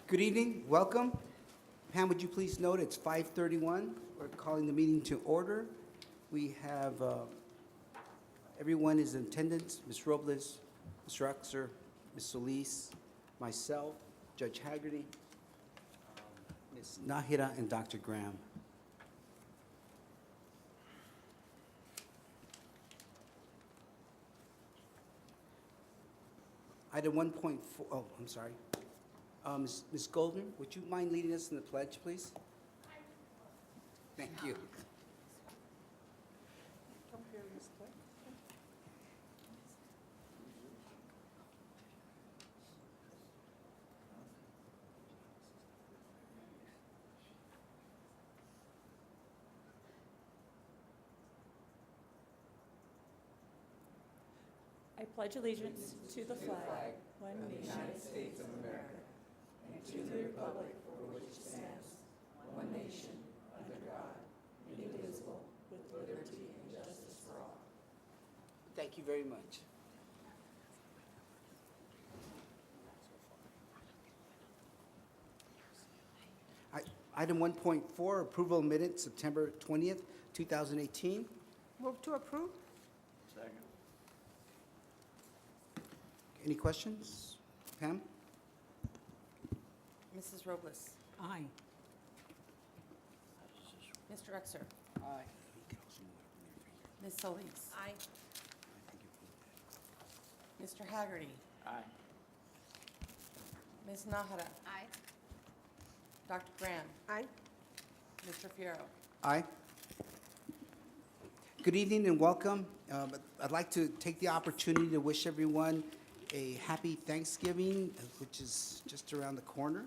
Good evening, welcome. Pam, would you please note it's 5:31. We're calling the meeting to order. We have, everyone is in attendance, Ms. Robles, Mr. Uxer, Ms. Solis, myself, Judge Haggerty, Ms. Nahida, and Dr. Graham. Item 1.4, oh, I'm sorry. Ms. Golden, would you mind leading us in the pledge, please? Thank you. I pledge allegiance to the flag, one nation, United States of America, and to the republic for which it stands, one nation, under God, indivisible, with liberty and justice for all. Thank you very much. Item 1.4, approval of minutes, September 20th, 2018. Move to approve? Second. Any questions? Pam? Mrs. Robles? Aye. Mr. Uxer? Aye. Ms. Solis? Aye. Mr. Haggerty? Aye. Ms. Nahara? Aye. Dr. Graham? Aye. Mr. Fierro? Aye. Good evening and welcome. I'd like to take the opportunity to wish everyone a happy Thanksgiving, which is just around the corner.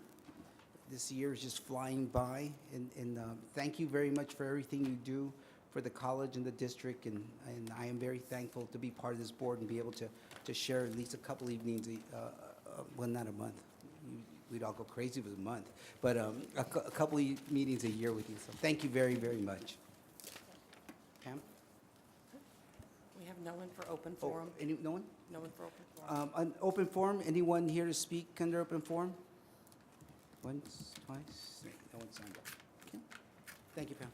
This year is just flying by, and thank you very much for everything you do for the college and the district, and I am very thankful to be part of this board and be able to share at least a couple evenings, well, not a month. We'd all go crazy if it was a month, but a couple of meetings a year with you, so thank you very, very much. Pam? We have no one for open Oh, forum. no one? No one for open forum. An open forum, anyone here to speak under open forum? Once, twice, no one signed up. Okay. Thank you, Pam.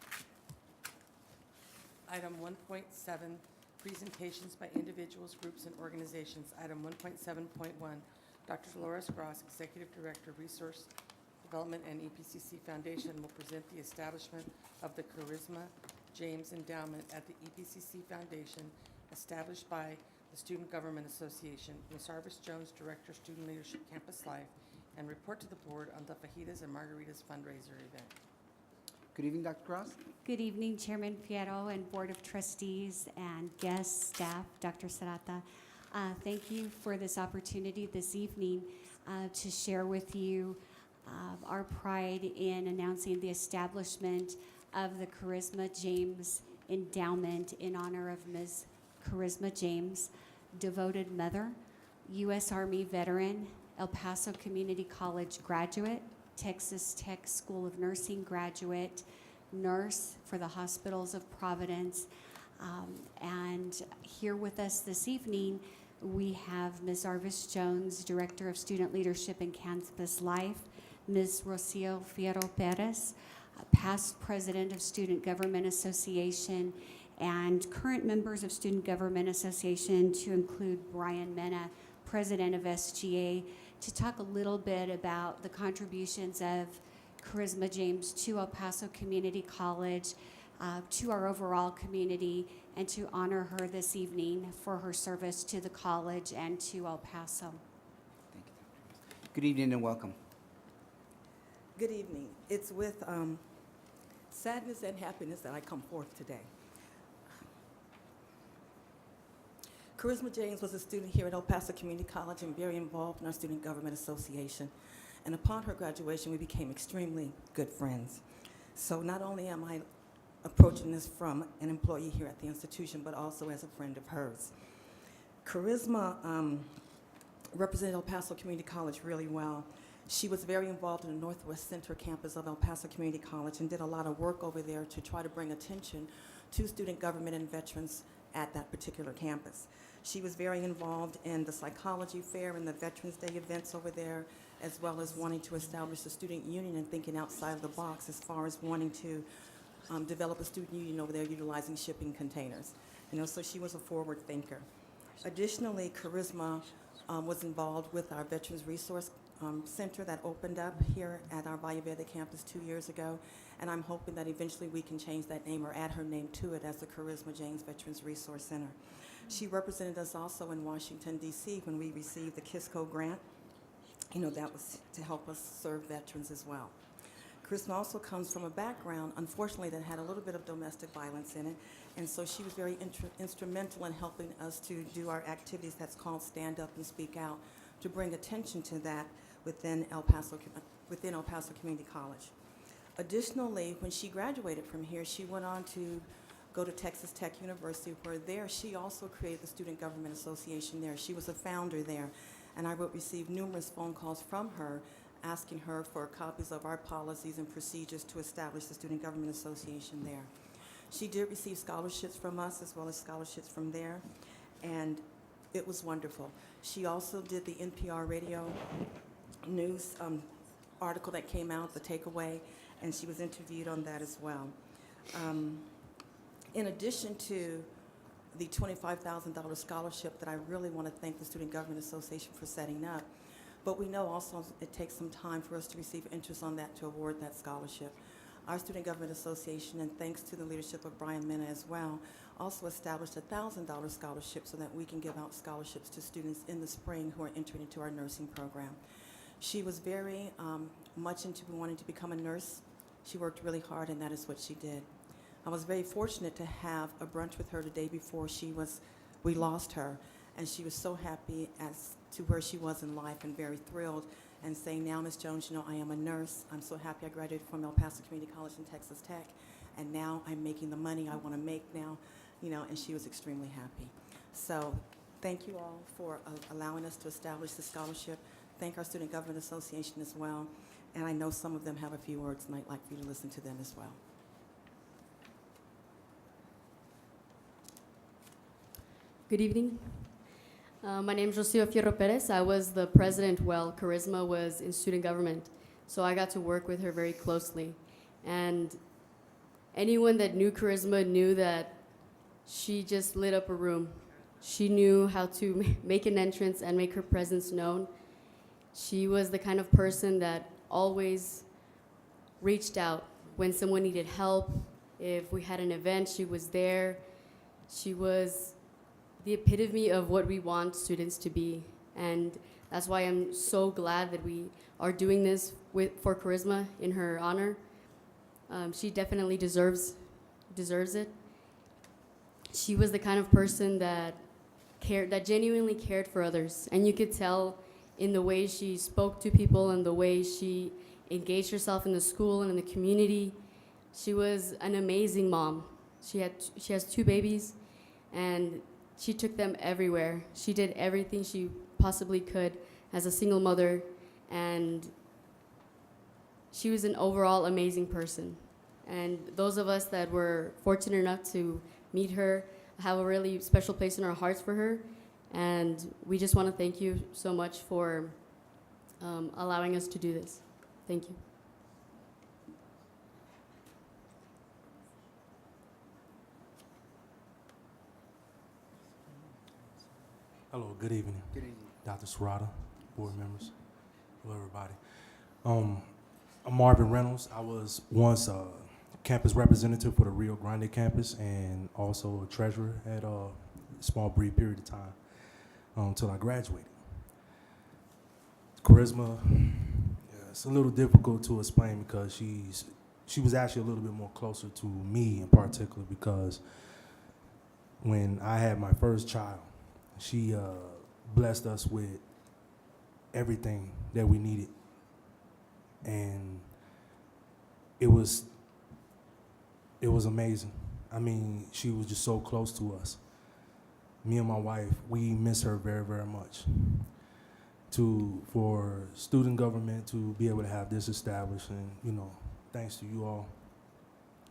Item 1.7, presentations by individuals, groups, and organizations. Item 1.7.1, Dr. Dolores Gross, Executive Director, Resource Development and EPCC Foundation, will present the establishment of the Charisma James Endowment at the EPCC Foundation, established by the Student Government Association. Ms. Arvis Jones, Director, Student Leadership Campus Life, and report to the board on the Fajitas and Margaritas fundraiser event. Good evening, Dr. Cross. Good evening, Chairman Fierro and Board of Trustees and guests, staff, Dr. Sarata. Thank you for this opportunity this evening to share with you our pride in announcing the establishment of the Charisma James Endowment in honor of Ms. Charisma James, devoted mother, U.S. Army veteran, El Paso Community College graduate, Texas Tech School of Nursing graduate, nurse for the Hospitals of Providence. And here with us this evening, we have Ms. Arvis Jones, Director of Student Leadership and Campus Life, Ms. Rocio Fierro Perez, past President of Student Government Association, and current members of Student Government Association, to include Brian Mena, President of SGA, to talk a little bit about the contributions of Charisma James to El Paso Community College, to our overall community, and to honor her this evening for her service to the college and to El Paso. Thank you, Dr. Good evening and welcome. Good evening. It's with sadness and happiness that I come forth today. Charisma James was a student here at El Paso Community College and very involved in our Student Government Association. And upon her graduation, we became extremely good friends. So not only am I approaching this from an employee here at the institution, but also as a friend of hers. Charisma represented El Paso Community College really well. She was very involved in the Northwest Center campus of El Paso Community College and did a lot of work over there to try to bring attention to student government and veterans at that particular campus. She was very involved in the psychology fair and the Veterans Day events over there, as well as wanting to establish a student union and thinking outside of the box as far as wanting to develop a student union over there utilizing shipping containers. So she was a forward thinker. Additionally, Charisma was involved with our Veterans Resource Center that opened up here at our Valle Verde campus 2 years ago, and I'm hoping that eventually we can change that name or add her name to it as the Charisma James Veterans Resource Center. She represented us also in Washington, D.C. when we received the KISCO grant. That was to help us serve veterans as well. Charisma also comes from a background, unfortunately, that had a little bit of domestic violence in it, and so she was very instrumental in helping us to do our activities that's called Stand Up and Speak Out, to bring attention to that within El Paso Community College. Additionally, when she graduated from here, she went on to go to Texas Tech University, where there she also created the Student Government Association there. She was a founder there, and I would receive numerous phone calls from her asking her for copies of our policies and procedures to establish the Student Government Association there. She did receive scholarships from us as well as scholarships from there, and it was wonderful. She also did the NPR radio news article that came out, The Takeaway, and she was interviewed on that as well. In addition to the $25,000 scholarship that I really want to thank the Student Government Association for setting up, but we know also it takes some time for us to receive interest on that to award that scholarship. Our Student Government Association, and thanks to the leadership of Brian Mena as well, also established a $1,000 scholarship so that we can give out scholarships to students in the spring who are entering into our nursing program. She was very much into wanting to become a nurse. She worked really hard, and that is what she did. I was very fortunate to have a brunch with her the day before we lost her, and she was so happy as to where she was in life and very thrilled and saying, now, Ms. Jones, I am a nurse. I'm so happy I graduated from El Paso Community College and Texas Tech, and now I'm making the money I want to make now, and she was extremely happy. So thank you all for allowing us to establish the scholarship. Thank our Student Government Association as well, and I know some of them have a few words, and I'd like for you to listen to them as well. Good evening. My name is Rocio Fierro Perez. I was the president while Charisma was in student government, so I got to work with her very closely. And anyone that knew Charisma knew that she just lit up a room. She knew how to make an entrance and make her presence known. She was the kind of person that always reached out when someone needed help. If we had an event, she was there. She was the epitome of what we want students to be. And that's why I'm so glad that we are doing this for Charisma in her honor. She definitely deserves it. She was the kind of person that genuinely cared for others. And you could tell in the way she spoke to people and the way she engaged herself in the school and in the community. She was an amazing mom. She has 2 babies, and she took them everywhere. She did everything she possibly could as a single mother, and she was an overall amazing person. And those of us that were fortunate enough to meet her have a really special place in our hearts for her, and we just want to thank you so much for allowing us to do this. Thank you. Hello, good evening. Good evening. Dr. Serrata, board members, hello everybody. I'm Marvin Reynolds. I was once a campus representative for the Rio Grande campus and also a treasurer at a small brief period of time until I graduated. Charisma, it's a little difficult to explain because she was actually a little bit more closer to me in particular, because when I had my first child, she blessed us with everything that we needed, and it was amazing. I mean, she was just so close to us. Me and my wife, we miss her very, very much. For student government to be able to have this established, and thanks to you all,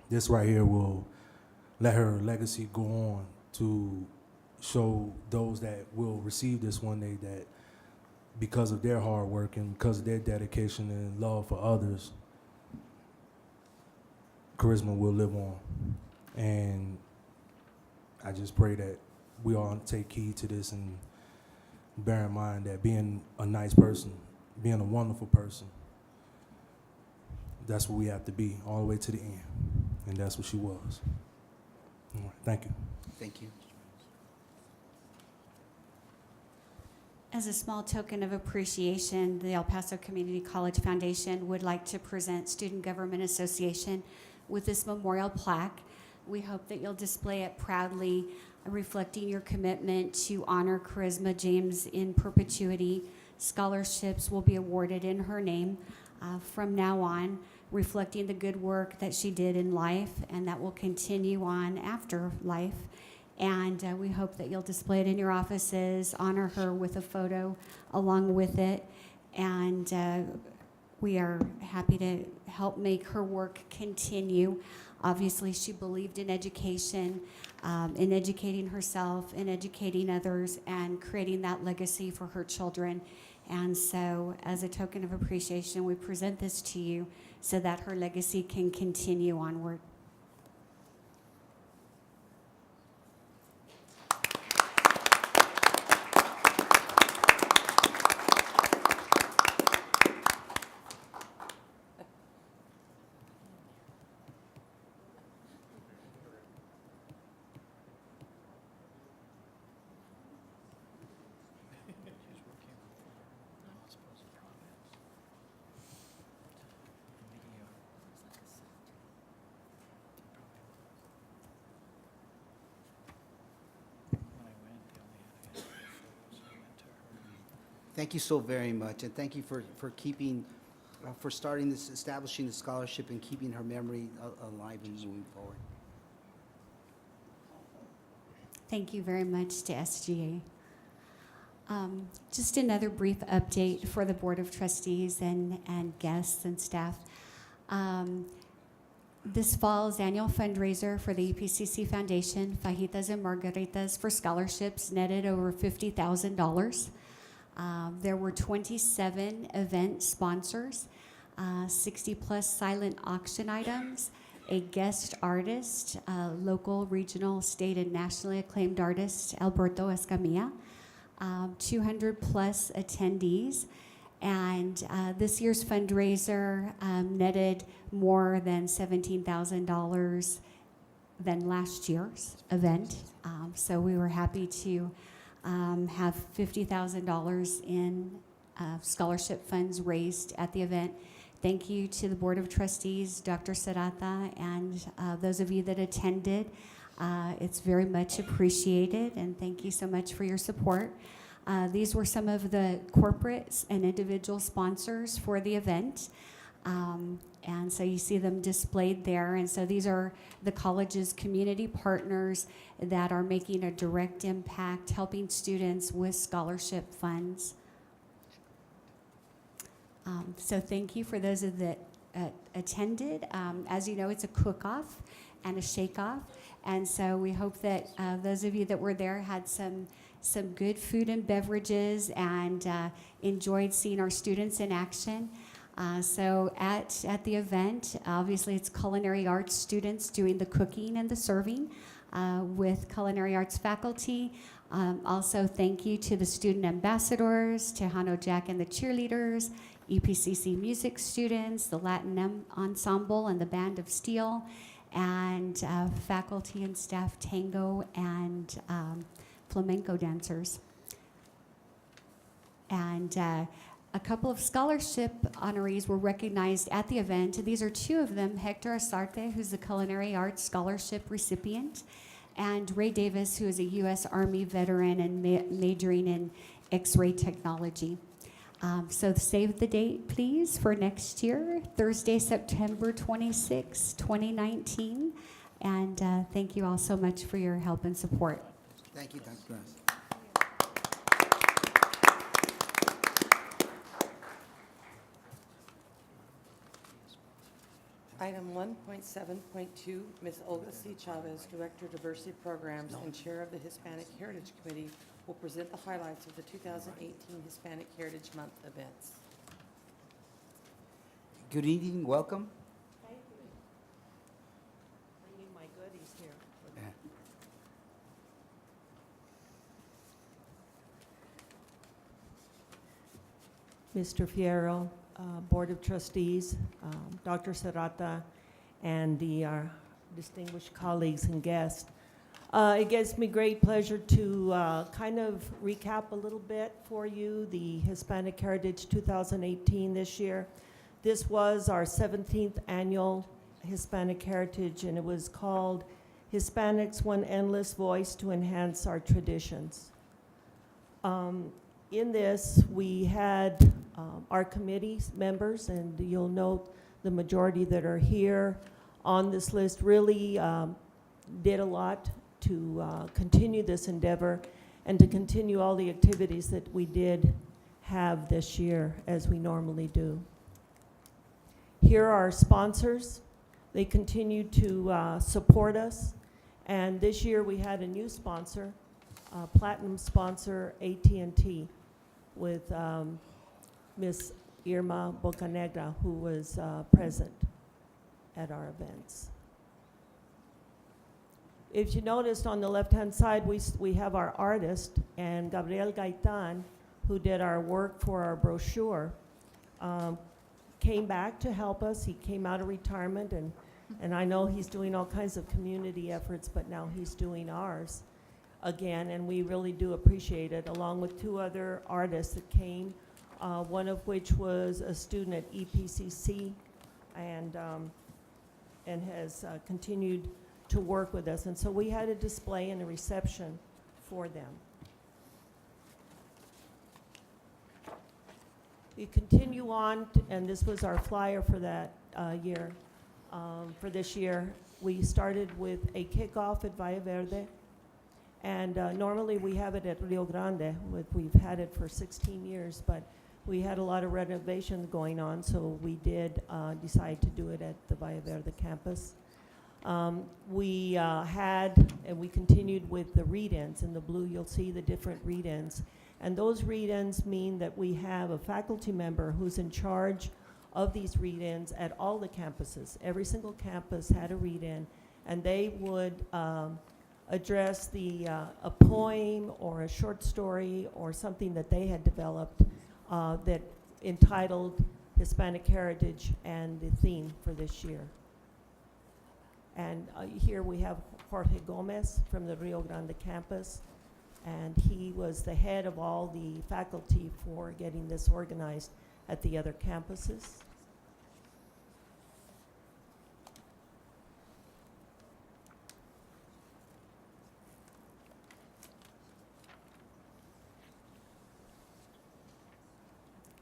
this right here will let her legacy go on to show those that will receive this one day that because of their hard work and because of their dedication and love for others, Charisma will live on. And I just pray that we all take heed to this and bear in mind that being a nice person, being a wonderful person, that's what we have to be all the way to the end. And that's what she was. All right, thank you. Thank you. As a small token of appreciation, the El Paso Community College Foundation would like to present Student Government Association with this memorial plaque. We hope that you'll display it proudly, reflecting your commitment to honor Charisma James in perpetuity. Scholarships will be awarded in her name from now on, reflecting the good work that she did in life and that will continue on after life. And we hope that you'll display it in your offices, honor her with a photo along with it. And we are happy to help make her work continue. Obviously, she believed in education, in educating herself, in educating others, and creating that legacy for her children. And so, as a token of appreciation, we present this to you so that her legacy can continue onward. Thank you so very much, and thank you for keeping, for starting this, establishing the scholarship and keeping her memory alive and moving forward. Thank you very much to SGA. Just another brief update for the Board of Trustees and guests and staff. This fall's annual fundraiser for the EPCC Foundation, Fajitas and Margaritas for Scholarships, netted over $50,000. There were 27 event sponsors, 60-plus silent auction items, a guest artist, local, regional, state, and nationally acclaimed artist, Alberto Escamilla, 200-plus attendees, and this year's fundraiser netted more than $17,000 than last year's event. So we were happy to have $50,000 in scholarship funds raised at the event. Thank you to the Board of Trustees, Dr. Serrata, and those of you that attended. It's very much appreciated, and thank you so much for your support. These were some of the corporate and individual sponsors for the event. And so you see them displayed there. And so these are the college's community partners that are making a direct impact, helping students with scholarship funds. So thank you for those that attended. As you know, it's a cook-off and a shake-off. And so we hope that those of you that were there had some good food and beverages and enjoyed seeing our students in action. So at the event, obviously it's culinary arts students doing the cooking and the serving with culinary arts faculty. Also, thank you to the student ambassadors, Tejano Jack and the cheerleaders, EPCC music students, the Latin ensemble and the Band of Steel, and faculty and staff tango and flamenco dancers. And a couple of scholarship honorees were recognized at the event. These are two of them, Hector Asarte, who's the Culinary Arts Scholarship recipient, and Ray Davis, who is a U.S. Army veteran and majoring in X-ray technology. So save the date, please, for next year, Thursday, September 26, 2019. And thank you all so much for your help and support. Thank you, Dr. Grass. Item 1.7.2, Ms. Olga C. Chavez, Director, Diversity Programs and Chair of the Hispanic Heritage Committee, will present the highlights of the 2018 Hispanic Heritage Month events. Good evening, welcome. Thank you. Bringing my goodies here. Mr. Fierro, Board of Trustees, Dr. Serrata, and the distinguished colleagues and guests. It gives me great pleasure to kind of recap a little bit for you the Hispanic Heritage 2018 this year. This was our 17th annual Hispanic Heritage, and it was called Hispanics: One Endless Voice to Enhance Our Traditions. In this, we had our committee members, and you'll note the majority that are here on this list really did a lot to continue this endeavor and to continue all the activities that we did have this year as we normally do. Here are our sponsors. They continue to support us, and this year we had a new sponsor, platinum sponsor, AT&T, with Miss Irma Bocanegra, who was present at our events. If you noticed on the left-hand side, we have our artist, and Gabriel Gaitan, who did our work for our brochure, came back to help us. He came out of retirement, and I know he's doing all kinds of community efforts, but now he's doing ours again, and we really do appreciate it, along with two other artists that came, one of which was a student at EPCC and has continued to work with us. And so we had a display and a reception for them. We continue on, and this was our flyer for that year. For this year, we started with a kickoff at Valle Verde. And normally we have it at Rio Grande. We've had it for 16 years, but we had a lot of renovations going on, so we did decide to do it at the Valle Verde campus. We had, and we continued with the read-ins. In the blue, you'll see the different read-ins. And those read-ins mean that we have a faculty member who's in charge of these read-ins at all the campuses. Every single campus had a read-in, and they would address a poem or a short story or something that they had developed that entitled Hispanic Heritage and the theme for this year. And here we have Jorge Gomez from the Rio Grande campus, and he was the head of all the faculty for getting this organized at the other campuses.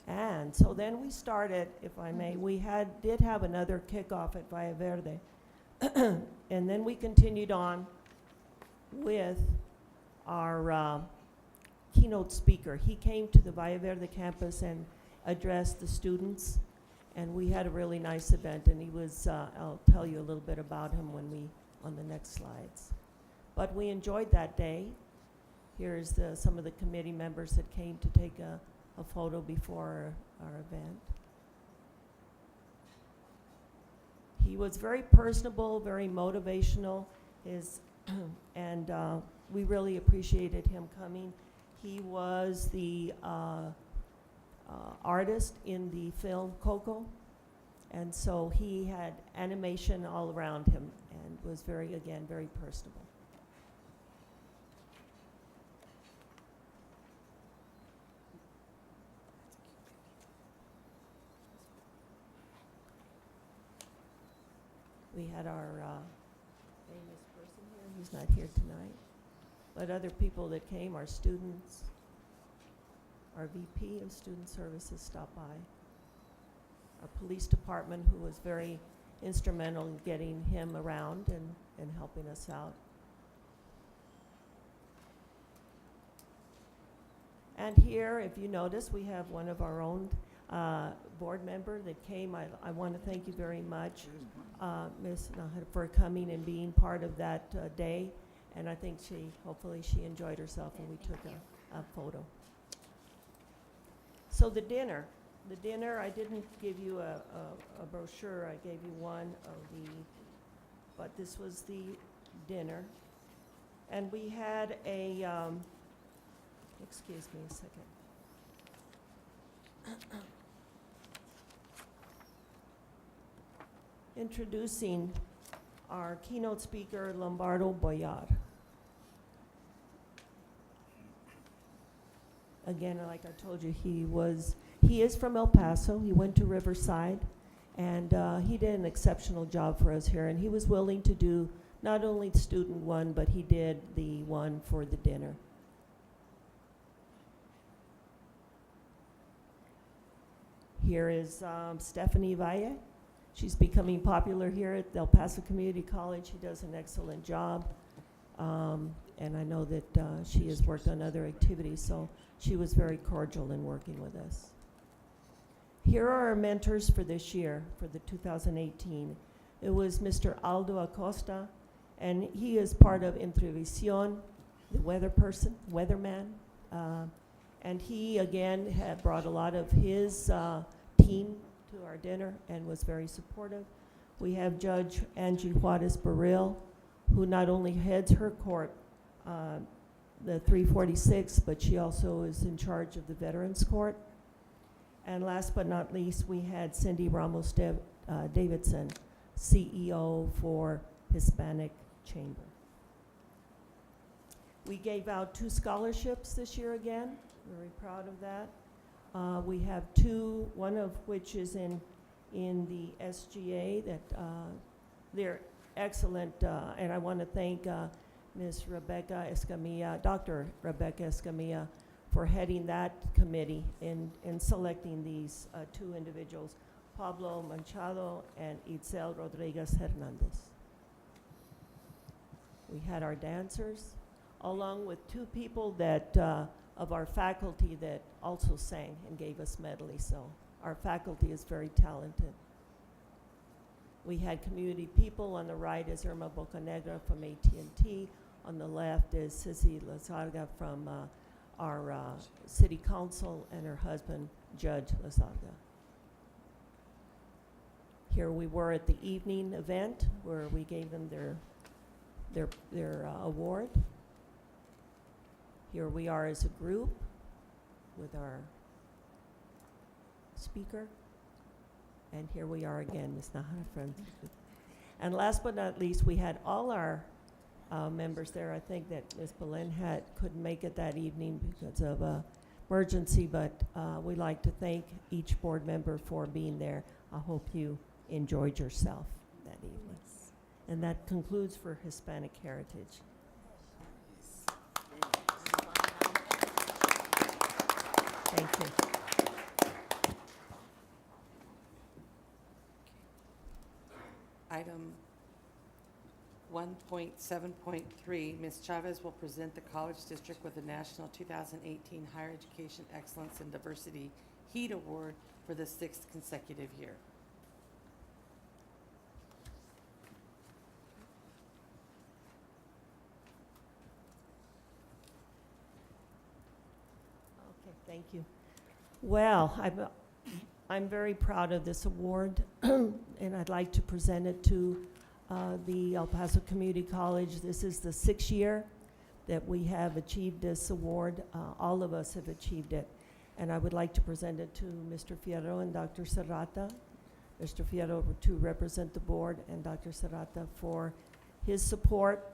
And so then we started, if I may, we did have another kickoff at Valle Verde. And then we continued on with our keynote speaker. He came to the Valle Verde campus and addressed the students, and we had a really nice event, and he was, I'll tell you a little bit about him on the next slides. But we enjoyed that day. Here's some of the committee members that came to take a photo before our event. He was very personable, very motivational, and we really appreciated him coming. He was the artist in the film Coco, and so he had animation all around him and was very personable. We had our famous person here. He's not here tonight. But other people that came, our students, our VP of Student Services stopped by. Our police department, who was very instrumental in getting him around and helping us out. And here, if you notice, we have one of our own board member that came. I want to thank you very much, Ms. Nahar, for coming and being part of that day. And I think hopefully she enjoyed herself, and we took photo. So the dinner, I didn't give you a brochure, I gave you one of the, but this was the dinner. And we had a, excuse me a second. Introducing our keynote speaker, Lombardo Boyar. Again, like I told you, he is from El Paso. He went to Riverside, and he did an exceptional job for us here. And he was willing to do not only the student one, but he did the one for the dinner. Here is Stephanie Valle. She's becoming popular here at El Paso Community College. She does an excellent job. And I know that she has worked on other activities, so she was very cordial in working with us. Here are our mentors for this year, for the 2018. It was Mr. Aldo Acosta, and he is part of Entrevisión, the weatherman. And he, again, had brought a lot of his team to our dinner and was very supportive. We have Judge Angie Juarez Barril, who not only heads her court, the 346, but she also is in charge of the Veterans Court. And last but not least, we had Cindy Ramos Davidson, CEO for Hispanic Chamber. We gave out 2 scholarships this year again. Very proud of that. We have 2, one of which is in the SGA that they're excellent, and I want to thank Ms. Rebecca Escamilla, Dr. Rebecca Escamilla, for heading that committee in selecting these 2 individuals, Pablo Manchado and Itzel Rodriguez Hernandez. We had our dancers, along with 2 people that of our faculty that also sang and gave us medleys, so our faculty is very talented. We had community people. On the right is Irma Bocanegra from AT&T. On the left is Sissy Lazarga from our city council, and her husband, Judge Lazarga. Here we were at the evening event where we gave them their award. Here we are as a group with our speaker. And here we are again, Ms. Nahara from. And last but not least, we had all our members there. I think that Ms. Belen couldn't make it that evening because of emergency, but we'd like to thank each board member for being there. I hope you enjoyed yourself that evening. And that concludes for Hispanic Heritage. Thank you. Item 1.7.3, Ms. Chavez will present the College District with the National 2018 Higher Education Excellence and Diversity HEAT Award for the 6th consecutive year. Okay, thank you. Well, I'm very proud of this award, and I'd like to present it to the El Paso Community College. This is the 6th year that we have achieved this award. All of us have achieved it. And I would like to present it to Mr. Fierro and Dr. Serrata. Mr. Fierro to represent the board, and Dr. Serrata for his support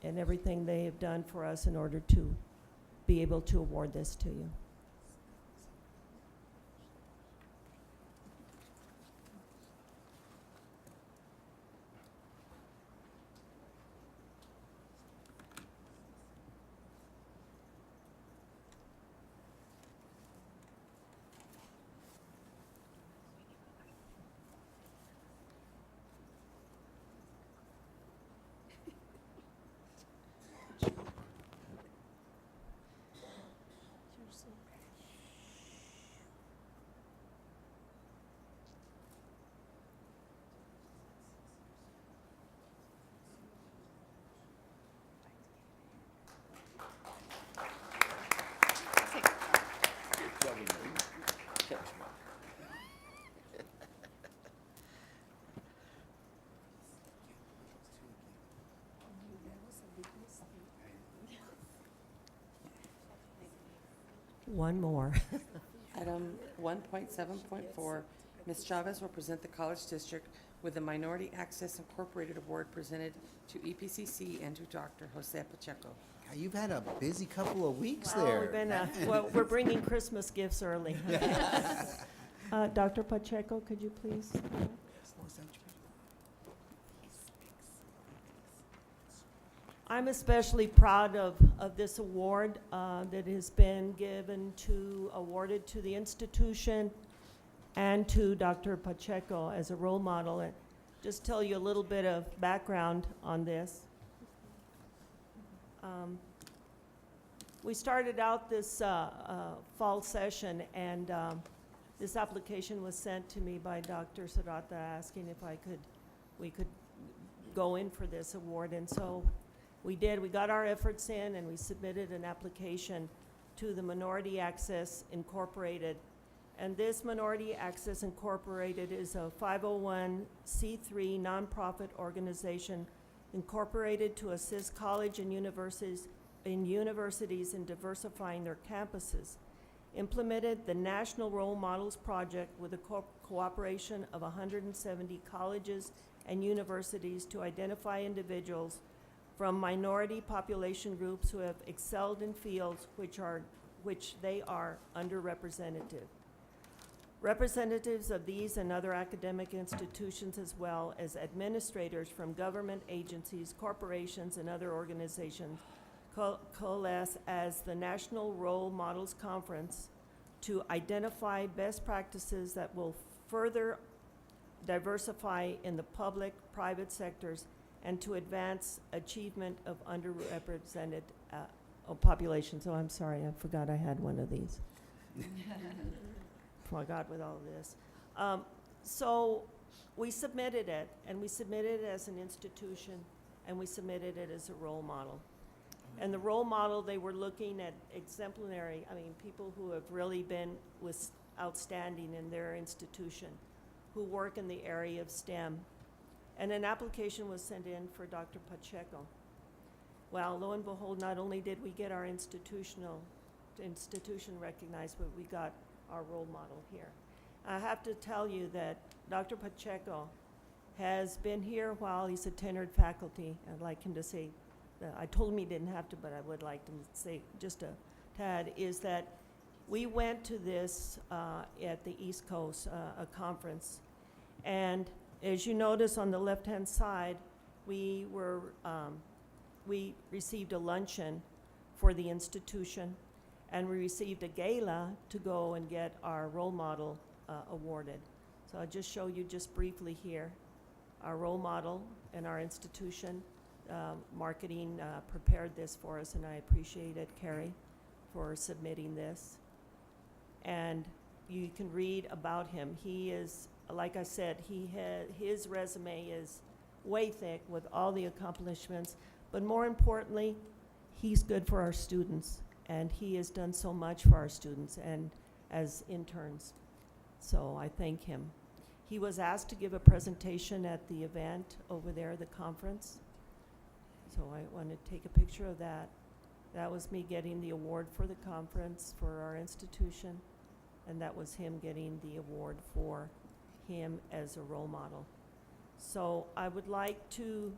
and everything they have done for us in order to be able to award this to you. One more. Item 1.7.4, Ms. Chavez will present the College District with the Minority Access Incorporated Award presented to EPCC and to Dr. Jose Pacheco. You've had a busy couple of weeks Well, there. we've been, well, we're bringing Christmas gifts early. Dr. Pacheco, could you please? I'm especially proud of this award that has been awarded to the institution and to Dr. Pacheco as a role model. And just tell you a little bit of background on this. We started out this fall session, and this application was sent to me by Dr. Serrata asking if we could go in for this award, and so we did. We got our efforts in, and we submitted an application to the Minority Access Incorporated. And this Minority Access Incorporated is a 501c3 nonprofit organization incorporated to assist college and universities in diversifying their campuses. Implemented the National Role Models Project with the cooperation of 170 colleges and universities to identify individuals from minority population groups who have excelled in fields which they are underrepresented. Representatives of these and other academic institutions, as well as administrators from government agencies, corporations, and other organizations coalesce as the National Role Models Conference to identify best practices that will further diversify in the public, private sectors, and to advance achievement of underrepresented populations. Oh, I'm sorry, I forgot I had one of these. Forgot with all of this. So we submitted it, and we submitted it as an institution, and we submitted it as a role model. And the role model, they were looking at exemplary, people who have really been outstanding in their institution, who work in the area of STEM. And an application was sent in for Dr. Pacheco. Well, lo and behold, not only did we get our institution recognized, but we got our role model here. I have to tell you that Dr. Pacheco has been here while he's a tenured faculty. I'd like him to say, I told him he didn't have to, but I would like him to say just a tad, is that we went to this at the East Coast, a conference, and as you notice on the left-hand side, we received a luncheon for the institution, and we received a gala to go and get our role model awarded. So I'll just show you just briefly here our role model and our institution. Marketing prepared this for us, and I appreciate it, Carrie, for submitting this. And you can read about him. He is, like I said, his resume is way thick with all the accomplishments, but more importantly, he's good for our students, and he has done so much for our students and as interns. So I thank him. He was asked to give a presentation at the event over there, the conference. So I want to take a picture of that. That was me getting the award for the conference for our institution, and that was him getting the award for him as a role model. So I would like to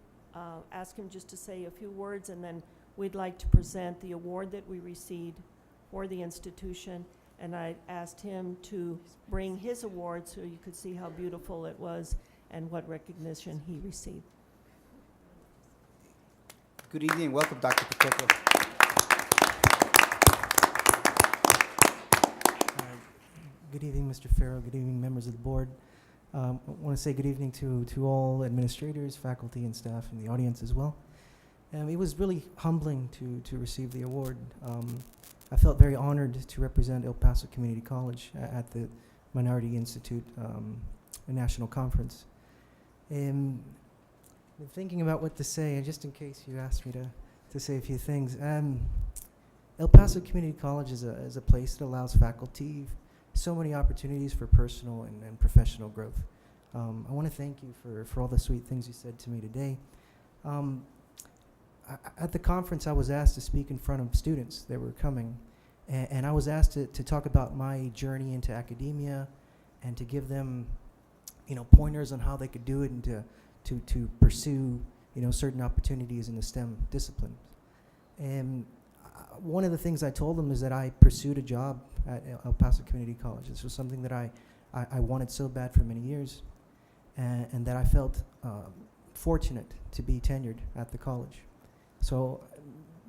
ask him just to say a few words, and then we'd like to present the award that we received for the institution. And I asked him to bring his award so you could see how beautiful it was and what recognition he received. Good evening, welcome, Dr. Pacheco. Good evening, Mr. Farrow. Good evening, members of the board. I want to say good evening to all administrators, faculty, and staff in the audience as well. It was really humbling to receive the award. I felt very honored to represent El Paso Community College at the Minority Institute National Conference. And been thinking about what to say, and just in case you asked me to say a few things. El Paso Community College is a place that allows faculty so many opportunities for personal and professional growth. I want to thank you for all the sweet things you said to me today. At the conference, I was asked to speak in front of students that were coming, And I was asked to talk about my journey into academia and to give them, pointers on how they could do it and to pursue, certain opportunities in the STEM disciplines. And one of the things I told them is that I pursued a job at El Paso Community College. This was something that I wanted so bad for many years, and that I felt fortunate to be tenured at the college. So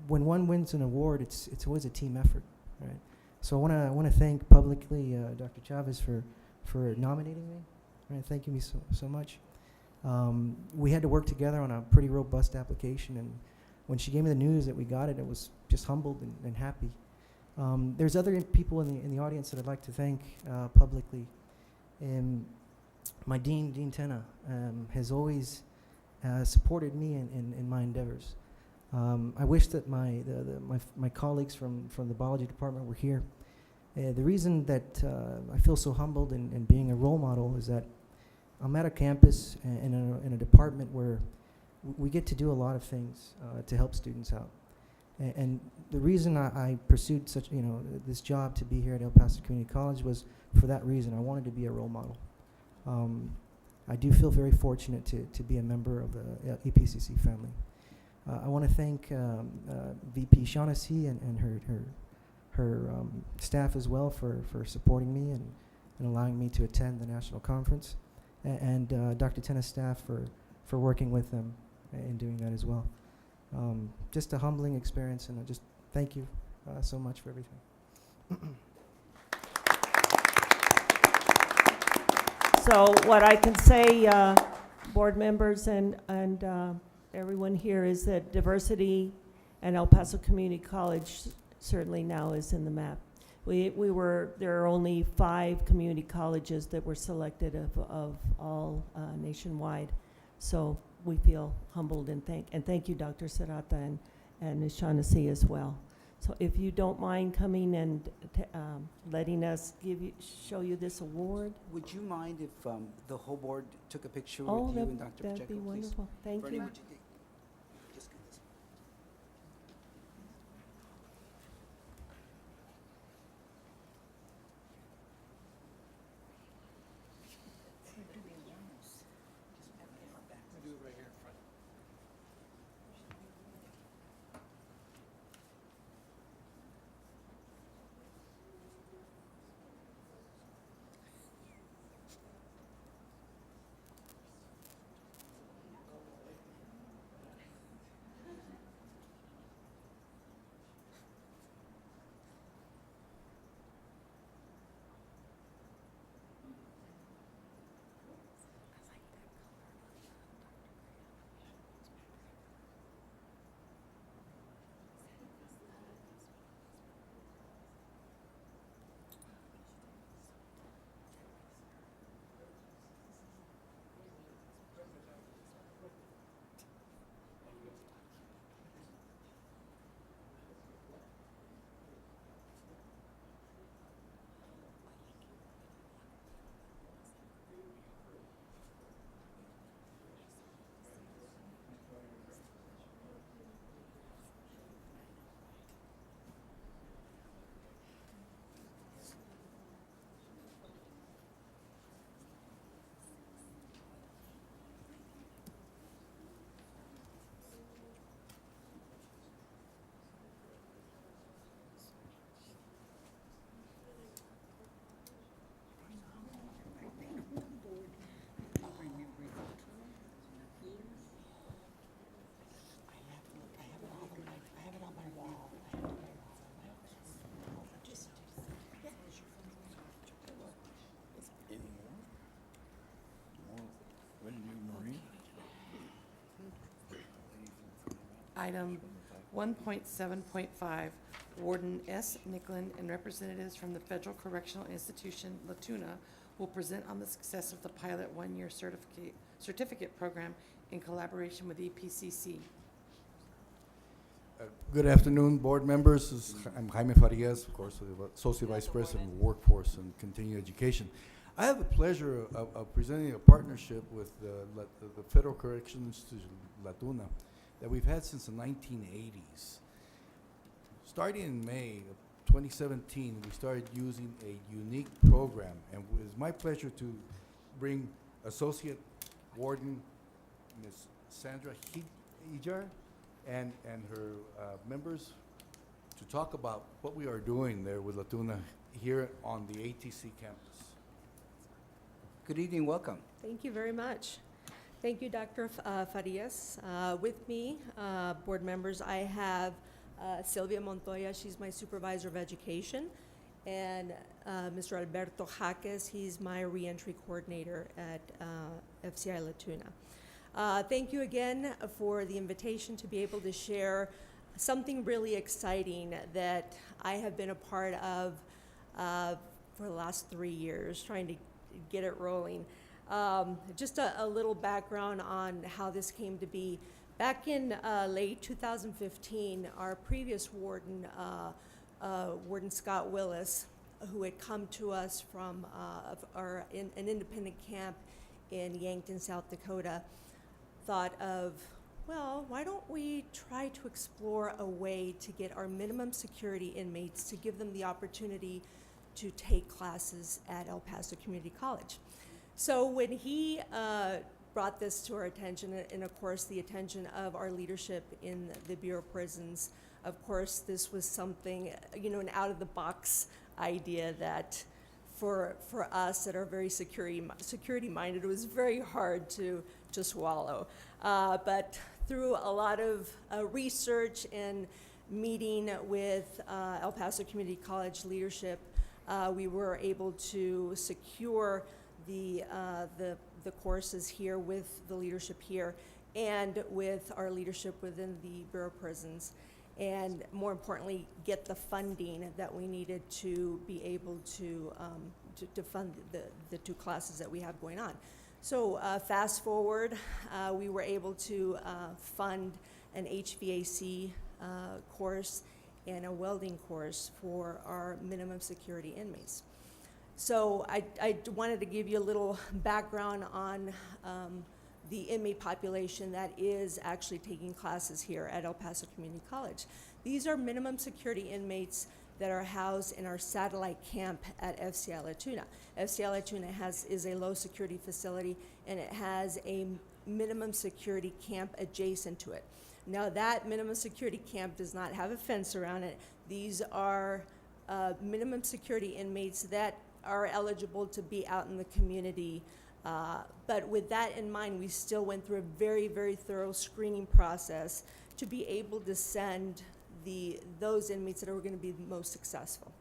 when one wins an award, it's always a team effort, right? So I want to thank publicly Dr. Chavez for nominating me. Right, thank you so much. We had to work together on a pretty robust application, and when she gave me the news that we got it, I was just humbled and happy. There's other people in the audience that I'd like to thank publicly. My dean, Dean Tena, has always supported me in my endeavors. I wish that my colleagues from the biology department were here. The reason that I feel so humbled in being a role model is that I'm at a campus in a department where we get to do a lot of things to help students out. And the reason I pursued such, this job to be here at El Paso Community College was for that reason. I wanted to be a role model. I do feel very fortunate to be a member of the EPCC family. I want to thank VP Shaughnessy and her staff as well for supporting me and allowing me to attend the national conference, and Dr. Tena's staff for working with them in doing that as well. Just a humbling experience, and I just thank you so much for everything. So what I can say, board members and everyone here, is that diversity and El Paso Community College certainly now is in the map. There are only 5 community colleges that were selected of all nationwide. So we feel humbled and thank you, Dr. Serrata and Ms. Shaughnessy as well. So if you don't mind coming and letting us show you this award. Would you mind if the whole board took a picture Oh, with you and Dr. Pacheco, that'd be please? wonderful. Thank Bernie, you. would you just get this? Item 1.7.5, Warden S. Nicklin and representatives from the Federal Correctional Institution, Latuna, will present on the success of the pilot one-year certificate program in collaboration with EPCC. Good afternoon, board members. I'm Jaime Farias, of course, Associate Vice President of Workforce and Continuing Education. I have the pleasure of presenting a partnership with the Federal Correctional Institution, Latuna, that we've had since the 1980s. Starting in May of 2017, we started using a unique program, and it's my pleasure to bring Associate Warden Ms. Sandra Hijar and her members to talk about what we are doing there with La Tuna here on the ATC campus. Good evening, welcome. Thank you very much. Thank you, Dr. Farias. With me, board members, I have Sylvia Montoya, she's my supervisor of education, and Mr. Alberto Jaques, he's my reentry coordinator at FCI La Tuna. Thank you again for the invitation to be able to share something really exciting that I have been a part of for the last 3 years, trying to get it rolling. Just a little background on how this came to be. Back in late 2015, our previous warden, Warden Scott Willis, who had come to us from an independent camp in Yankton, South Dakota, thought of, well, why don't we try to explore a way to get our minimum security inmates to give them the opportunity to take classes at El Paso Community College. So when he brought this to our attention, and of course the attention of our leadership in the Bureau of Prisons, of course this was something, an out-of-the-box idea that for us that are very security-minded, it was very hard to swallow. But through a lot of research and meeting with El Paso Community College leadership, we were able to secure the courses here with the leadership here and with our leadership within the Bureau of Prisons, and more importantly, get the funding that we needed to be able to fund the 2 classes that we have going on. So fast forward, we were able to fund an HVAC course and a welding course for our minimum security inmates. So I wanted to give you a little background on the inmate population that is actually taking classes here at El Paso Community College. These are minimum security inmates that are housed in our satellite camp at FCI La Tuna. FCI La Tuna is a low security facility, and it has a minimum security camp adjacent to it. Now that minimum security camp does not have a fence around it. These are minimum security inmates that are eligible to be out in the community. But with that in mind, we still went through a very, very thorough screening process to be able to send those inmates that are going to be the most successful.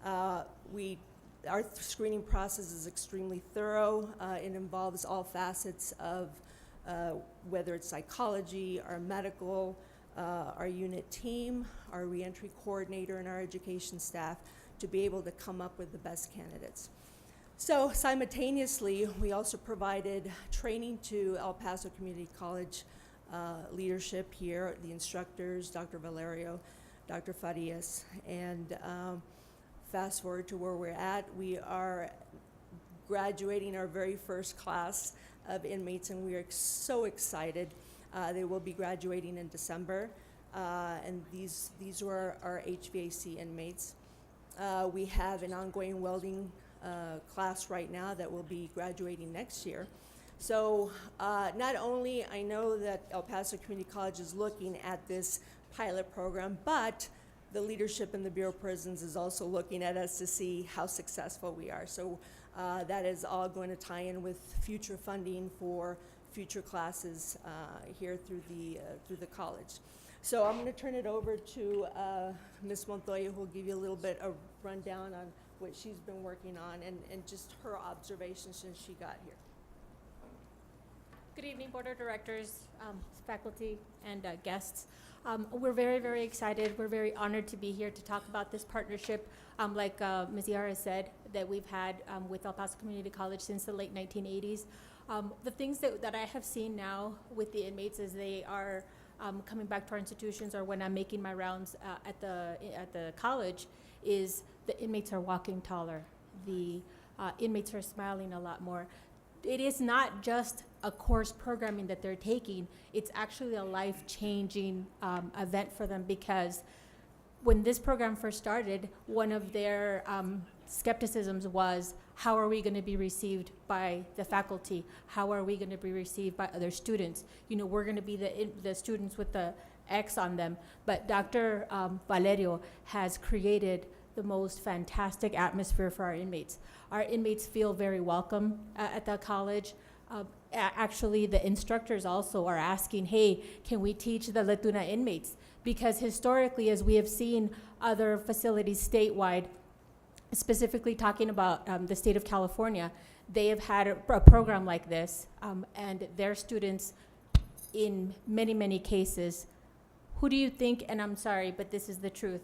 Our screening process is extremely thorough. It involves all facets of whether it's psychology, our medical, our unit team, our reentry coordinator, and our education staff to be able to come up with the best candidates. So simultaneously, we also provided training to El Paso Community College leadership here, the instructors, Dr. Valerio, Dr. Farias, and fast forward to where we're at. We are graduating our very first class of inmates, and we are so excited. They will be graduating in December, and these were our HVAC inmates. We have an ongoing welding class right now that will be graduating next year. So not only I know that El Paso Community College is looking at this pilot program, but the leadership in the Bureau of Prisons is also looking at us to see how successful we are. So that is all going to tie in with future funding for future classes here through the college. So I'm going to turn it over to Ms. Montoya, who will give you a little bit of rundown on what she's been working on and just her observations since she got here. Good evening, Board of Directors, faculty, and guests. We're very, very excited. We're very honored to be here to talk about this partnership, like Ms. Yara said, that we've had with El Paso Community College since the late 1980s. The things that I have seen now with the inmates as they are coming back to our institutions, or when I'm making my rounds at the college, is the inmates are walking taller. The inmates are smiling a lot more. It is not just a course programming that they're taking, it's actually a life-changing event for them, because when this program first started, one of their skepticisms was, how are we going to be received by the faculty? How are we going to be received by other students? You know, we're going to be the students with the X on them. But Dr. Valerio has created the most fantastic atmosphere for our inmates. Our inmates feel very welcome at the college. Actually, the instructors also are asking, hey, can we teach the Latuna inmates? Because historically, as we have seen other facilities statewide, specifically talking about the state of California, they have had a program like this, and their students, in many, many cases, who do you think, and I'm sorry, but this is the truth,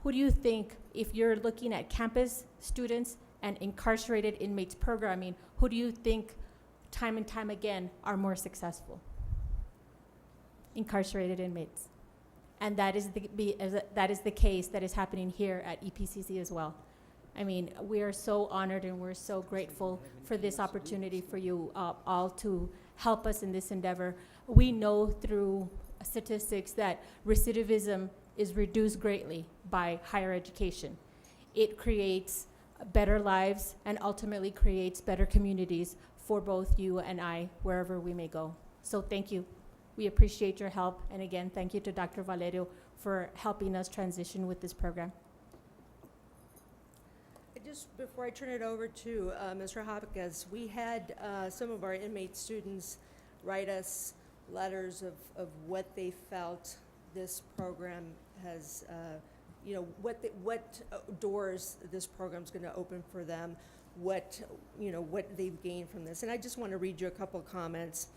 who do you think, if you're looking at campus students and incarcerated inmates programming, who do you think time and time again are more successful? Incarcerated inmates. And that is the case that is happening here at EPCC as well. I mean, we are so honored and we're so grateful for this opportunity for you all to help us in this endeavor. We know through statistics that recidivism is reduced greatly by higher education. It creates better lives and ultimately creates better communities for both you and I, wherever we may go. So thank you. We appreciate your help. And again, thank you to Dr. Valerio for helping us transition with this program. Just before I turn it over to Mr. Hopkins, we had some of our inmate students write us letters of what they felt this program has, what doors this program's going to open for them, what they've gained from this. And I just want to read you a couple comments.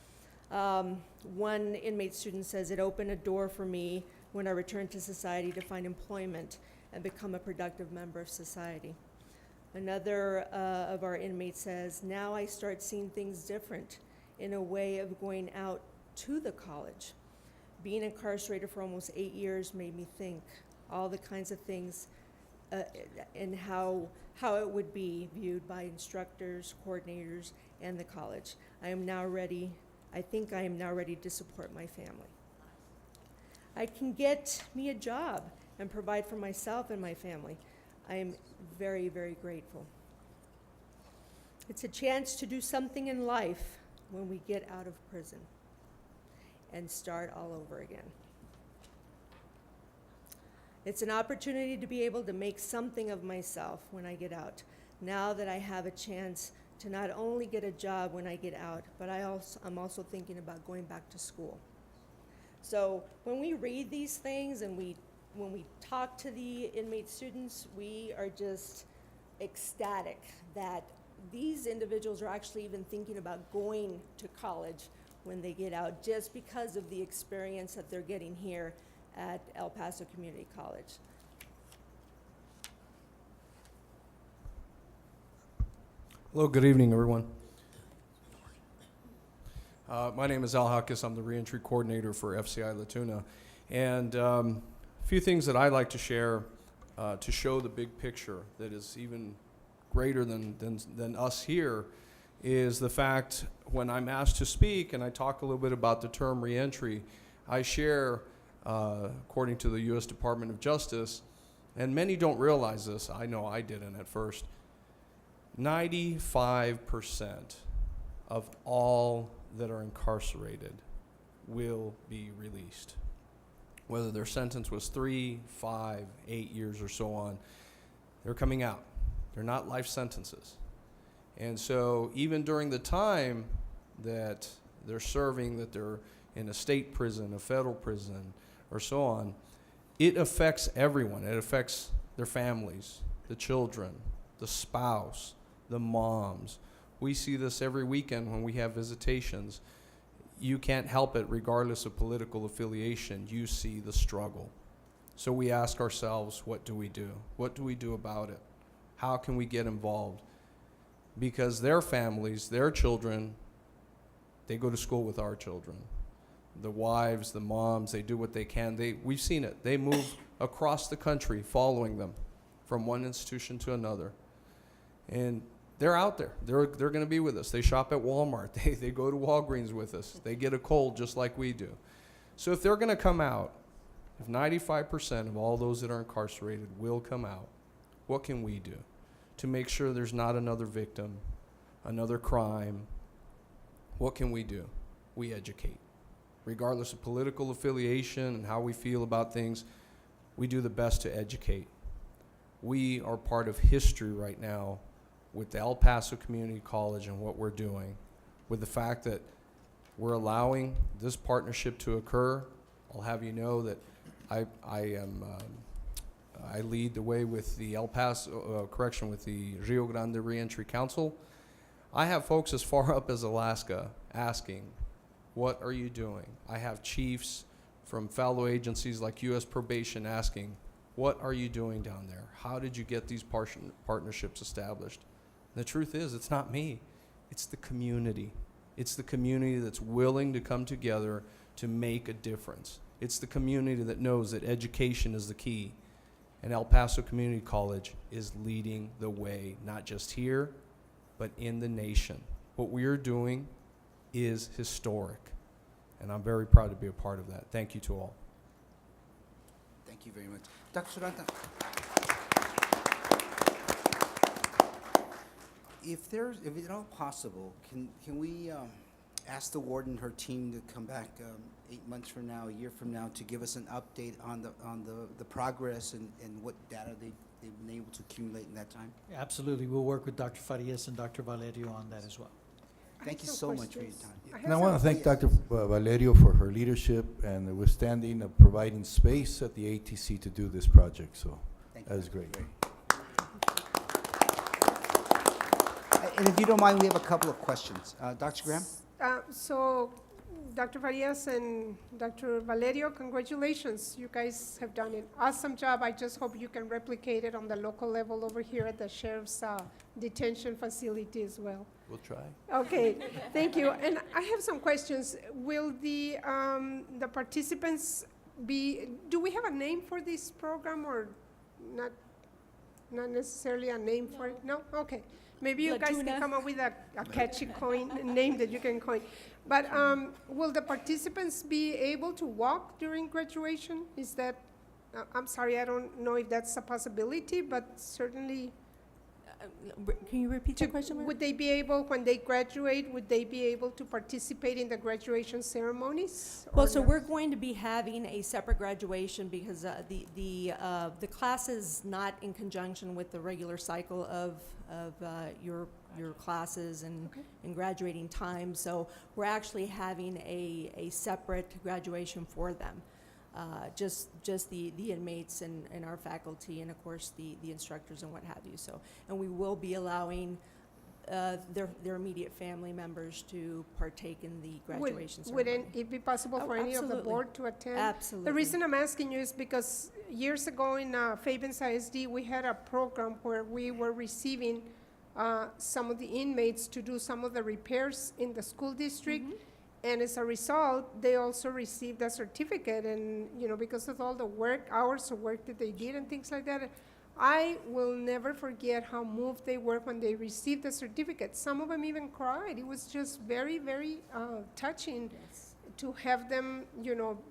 One inmate student says, it opened a door for me when I returned to society to find employment and become a productive member of society. Another of our inmates says, now I start seeing things different in a way of going out to the college. Being incarcerated for almost 8 years made me think all the kinds of things and how it would be viewed by instructors, coordinators, and the college. I think I am now ready to support my family. I can get me a job and provide for myself and my family. I am very, very grateful. It's a chance to do something in life when we get out of prison and start all over again. It's an opportunity to be able to make something of myself when I get out. Now that I have a chance to not only get a job when I get out, but I'm also thinking about going back to school. So when we read these things and when we talk to the inmate students, we are just ecstatic that these individuals are actually even thinking about going to college when they get out, just because of the experience that they're getting here at El Paso Community College. Hello, good evening, everyone. My name is Al Huckis. I'm the reentry coordinator for FCI Latuna. And a few things that I'd like to share to show the big picture that is even greater than us here is the fact when I'm asked to speak and I talk a little bit about the term reentry, I share, according to the U.S. Department of Justice, and many don't realize this, I know I didn't at first, 95% of all that are incarcerated will be released. Whether their sentence was 3, 5, 8 years or so on, they're coming out. They're not life sentences. And so even during the time that they're serving, that they're in a state prison, a federal prison, or so on, it affects everyone. It affects their families, the children, the spouse, the moms. We see this every weekend when we have visitations. You can't help it regardless of political affiliation. You see the struggle. So we ask ourselves, what do we do? What do we do about it? How can we get involved? Because their families, their children, they go to school with our children. The wives, the moms, they do what they can. We've seen it. They move across the country following them from one institution to another. And they're out there. They're going to be with us. They shop at Walmart. They go to Walgreens with us. They get a cold just like we do. So if they're going to come out If 95% of all those that are incarcerated will come out, what can we do to make sure there's not another victim, another crime? What can we do? We educate. Regardless of political affiliation and how we feel about things, we do the best to educate. We are part of history right now with the El Paso Community College and what we're doing, with the fact that we're allowing this partnership to occur. I'll have you know that I lead the way with the El Paso, with the Rio Grande Reentry Council. I have folks as far up as Alaska asking, what are you doing? I have chiefs from fellow agencies like U.S. Probation asking, what are you doing down there? How did you get these partnerships established? And the truth is, it's not me. It's the community. It's the community that's willing to come together to make a difference. It's the community that knows that education is the key. And El Paso Community College is leading the way, not just here, but in the nation. What we are doing is historic, and I'm very proud to be a part of that. Thank you to all. Thank you very much. Dr. Surata, if at all possible, can we ask the warden and her team to come back 8 months from now, a year from now, to give us an update on the progress and what data they've been able to accumulate in that time? Absolutely. We'll work with Dr. Farias and Dr. Valerio on that as well. Thank you so much for your time. And I want to thank Dr. Valerio for her leadership and the withstanding of providing space at the ATC to do this project. So Thank that you. is great. And if you don't mind, we have a couple of questions. Dr. Graham? So, Dr. Farias and Dr. Valerio, congratulations. You guys have done an awesome job. I just hope you can replicate it on the local level over here at the sheriff's detention facility as well. We'll try. Okay, thank you. And I have some questions. Will the participants do we have a name for this program or not necessarily a name for it? No? Okay. Maybe you guys can come up with a catchy name that you can coin. But will the participants be able to walk during graduation? Is that, I'm sorry, I don't know if that's a possibility, but certainly. Can you repeat the question, ma'am? Would they be able, when they graduate, would they be able to participate in the graduation ceremonies? Well, or so not? we're going to be having a separate graduation because the class is not in conjunction with the regular cycle of your classes and graduating time. So we're actually having a separate graduation for them. Just the inmates and our faculty and of course the instructors and what have you. So, and we will be allowing their immediate family members to partake in the graduation ceremony. Wouldn't it be possible for any of the absolutely. board to attend? Absolutely. The reason I'm asking you is because years ago in Fabens ISD, we had a program where we were receiving some of the inmates to do some of the repairs in the school district. Mhm. And as a result, they also received a certificate, and because of all the hours of work that they did and things like that, I will never forget how moved they were when they received the certificate. Some of them even cried. It was just very, very touching to have them,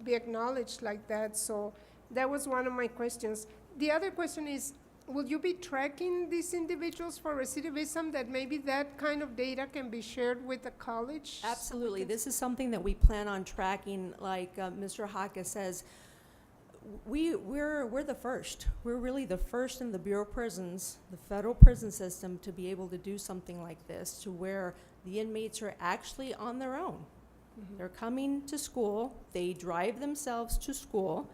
be acknowledged like that. So that was one of my questions. The other question is, will you be tracking these individuals for recidivism, that maybe that kind of data can be shared with the college? Absolutely. This is something that we plan on tracking. Like Mr. Haka says, we're the first. We're really the first in the Bureau of Prisons, the federal prison system, to be able to do something like this, to where the inmates are actually on their own. Mhm. They're coming to school. They drive themselves to school.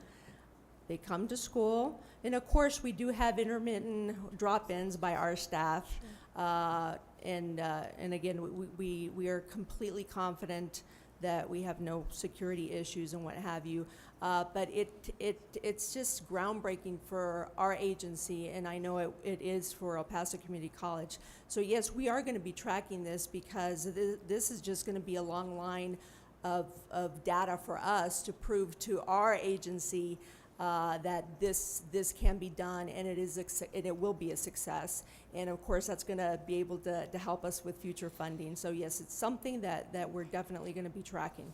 They come to school. And of course, we do have intermittent drop-ins by our staff. And again, we are completely confident that we have no security issues and what have you. But it's just groundbreaking for our agency, and I know it is for El Paso Community College. So yes, we are going to be tracking this because this is just going to be a long line of data for us to prove to our agency that this can be done, and it will be a success. And of course, that's going to be able to help us with future funding. So yes, it's something that we're definitely going to be tracking.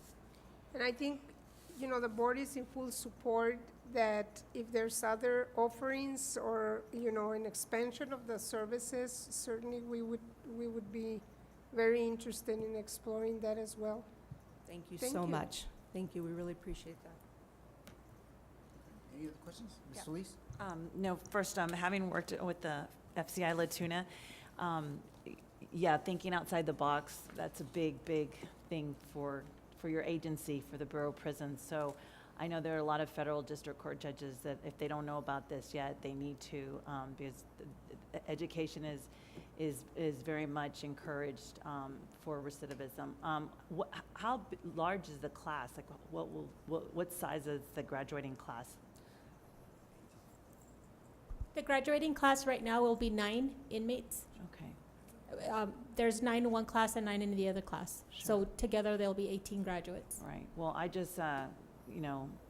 And I think, the board is in full support that if there's other offerings or, you know, an expansion of the services, certainly we would be very interested in exploring that as well. Thank you Thank so you. much. Thank you, we really appreciate that. Any other questions? Ms. Yeah. Solis? No, first, having worked with the FCI Latuna, yeah, thinking outside the box, that's a big, big thing for your agency, for the Bureau of Prisons. So I know there are a lot of federal district court judges that if they don't know about this yet, they need to, because education is very much encouraged for recidivism. How large is the class? Like, what size is the graduating class? The graduating class right now will be 9 inmates. Okay. There's 9 in one class and 9 in the other class. Sure. So together there'll be 18 graduates. Right. Well, I just,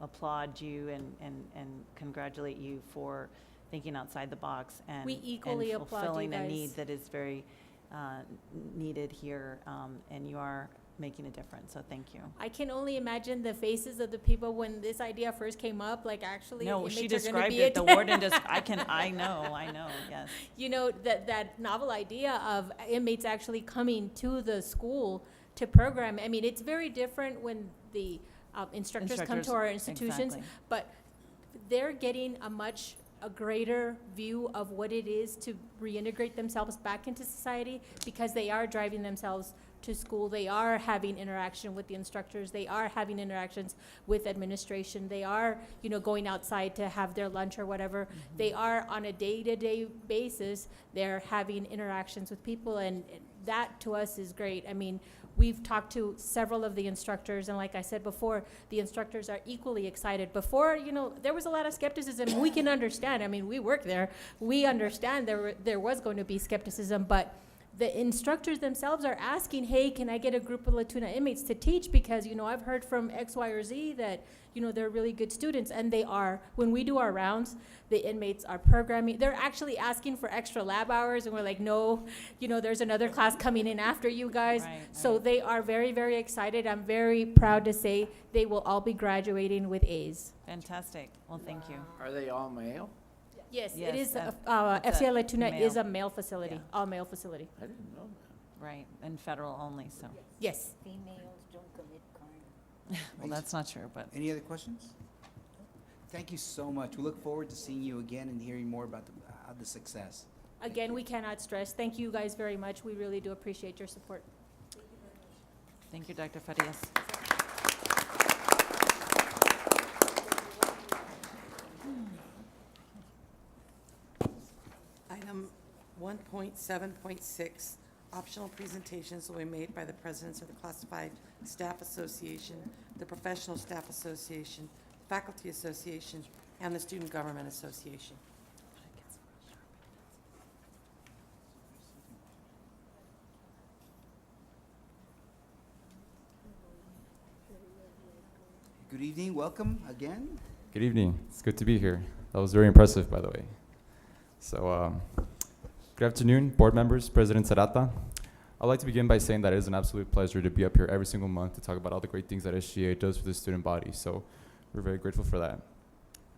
applaud you and congratulate you for thinking outside the box and We equally and applaud you fulfilling a need guys. that is very needed here, and you are making a difference. So thank you. I can only imagine the faces of the people when this idea first came up, like actually No, inmates she are gonna described be it. The at- warden just. I know. Yes. You know, that novel idea of inmates actually coming to the school to program. I mean, it's very different when the instructors come to our institutions, Exactly. but they're getting a greater view of what it is to reintegrate themselves back into society because they are driving themselves to school. They are having interaction with the instructors. They are having interactions with administration. They are, going outside to have their lunch or whatever. Mm-hmm. They are on a day-to-day basis. They're having interactions with people, and that to us is great. I mean, we've talked to several of the instructors, and like I said before, the instructors are equally excited. Before, there was a lot of skepticism. We can understand. I mean, we work there. We understand there was going to be skepticism, but the instructors themselves are asking, hey, can I get a group of Latuna inmates to teach? Because, I've heard from X, Y, or Z that, they're really good students, and they are. When we do our rounds, the inmates are programming. They're actually asking for extra lab hours, and we're like, no, there's another class coming in after you guys. Right, So right. they are very, very excited. I'm very proud to say they will all be graduating with A's. Fantastic. Well, thank you. Are they all male? Yes, Yes, it is, it's a FCI Latuna is male. a male facility, Yeah. all male facility. I didn't know that. Right, and federal only. So, Yes. Females don't commit crime. well, that's not true, but. Any other questions? Thank you so much. We look forward to seeing you again and hearing more about the success. Again, we cannot stress. Thank you guys very much. We really do appreciate your support. Thank you, Dr. Farias. Item 1.7.6, optional presentations will be made by the presidents of the Classified Staff Association, the Professional Staff Association, Faculty Association, and the Student Government Association. Good evening. Welcome again. Good evening. It's good to be here. That was very impressive, by the way. So, good afternoon, board members, President Serrata. I'd like to begin by saying that it is an absolute pleasure to be up here every single month to talk about all the great things that SGA does for the student body. So, we're very grateful for that.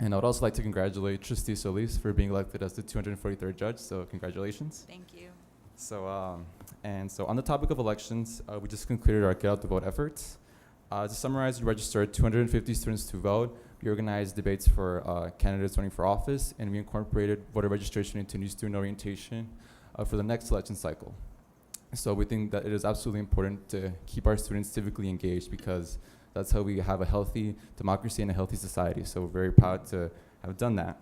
And I would also like to congratulate Trustee Solis for being elected as the 243rd judge. So, congratulations. Thank you. So, on the topic of elections, we just concluded our Get Out the Vote efforts. To summarize, we registered 250 students to vote. We organized debates for candidates running for office, and we incorporated voter registration into new student orientation for the next election cycle. So we think that it is absolutely important to keep our students civically engaged because that's how we have a healthy democracy and a healthy society. So we're very proud to have done that.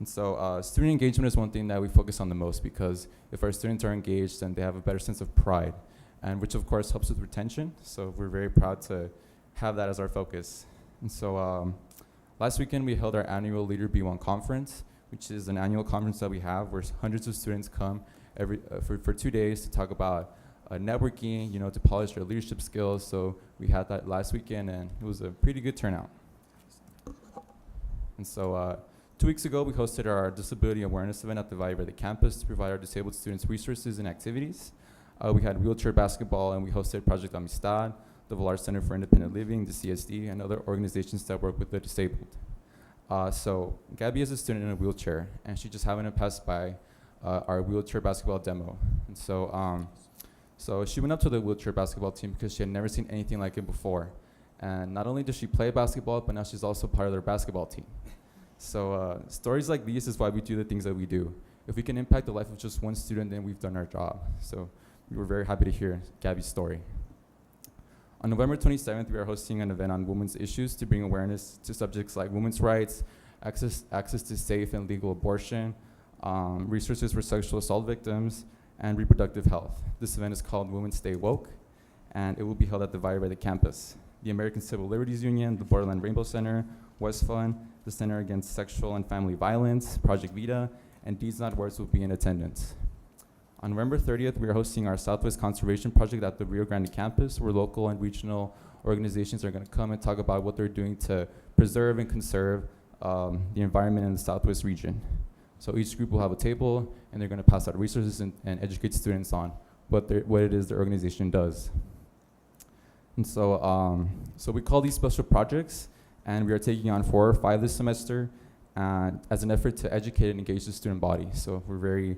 And so student engagement is one thing that we focus on the most because if our students are engaged, then they have a better sense of pride, and which of course helps with retention. So we're very proud to have that as our focus. And so last weekend we held our annual Leader B1 conference, which is an annual conference that we have where hundreds of students come for 2 days to talk about networking, to polish their leadership skills. So we had that last weekend and it was a pretty good turnout. And so 2 weeks ago we hosted our disability awareness event at the Valle Verde campus to provide our disabled students resources and activities. We had wheelchair basketball and we hosted Project Amistad, the Valar Center for Independent Living, the CSD, and other organizations that work with the disabled. So Gabby is a student in a wheelchair, and she just happened to pass by our wheelchair basketball demo. And so she went up to the wheelchair basketball team because she had never seen anything like it before. And not only does she play basketball, but now she's also part of their basketball team. So stories like these is why we do the things that we do. If we can impact the life of just one student, then we've done our job. So we were very happy to hear Gabby's story. On November 27th, we are hosting an event on women's issues to bring awareness to subjects like women's rights, access to safe and legal abortion, resources for sexual assault victims, and reproductive health. This event is called Women Stay Woke, and it will be held at the Valle Verde campus. The American Civil Liberties Union, the Borderland Rainbow Center, West Fund, the Center Against Sexual and Family Violence, Project Vita, and Deeds Not Words will be in attendance. On November 30th, we are hosting our Southwest Conservation Project at the Rio Grande campus, where local and regional organizations are going to come and talk about what they're doing to preserve and conserve the environment in the Southwest region. So each group will have a table, and they're going to pass out resources and educate students on what it is their organization does. And so, so we call these special projects, and we are taking on 4 or 5 this semester as an effort to educate and engage the student body. So we're very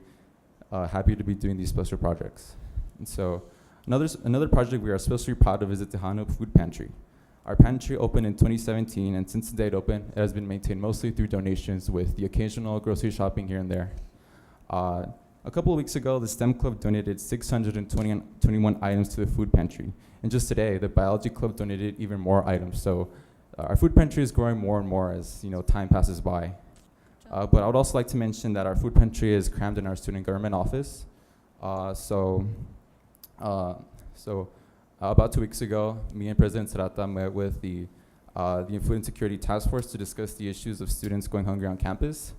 happy to be doing these special projects. And so another project we are especially proud of is the Tejano Food Pantry. Our pantry opened in 2017, and since the day it opened, it has been maintained mostly through donations with the occasional grocery shopping here and there. A couple of weeks ago, the STEM Club donated 621 items to the food pantry. And just today, the Biology Club donated even more items. So our food pantry is growing more and more as time passes by. But I would also like to mention that our food pantry is crammed in our student government office. So about 2 weeks ago, me and President Serrata met with the Food Insecurity Task Force to discuss the issues of students going hungry on campus.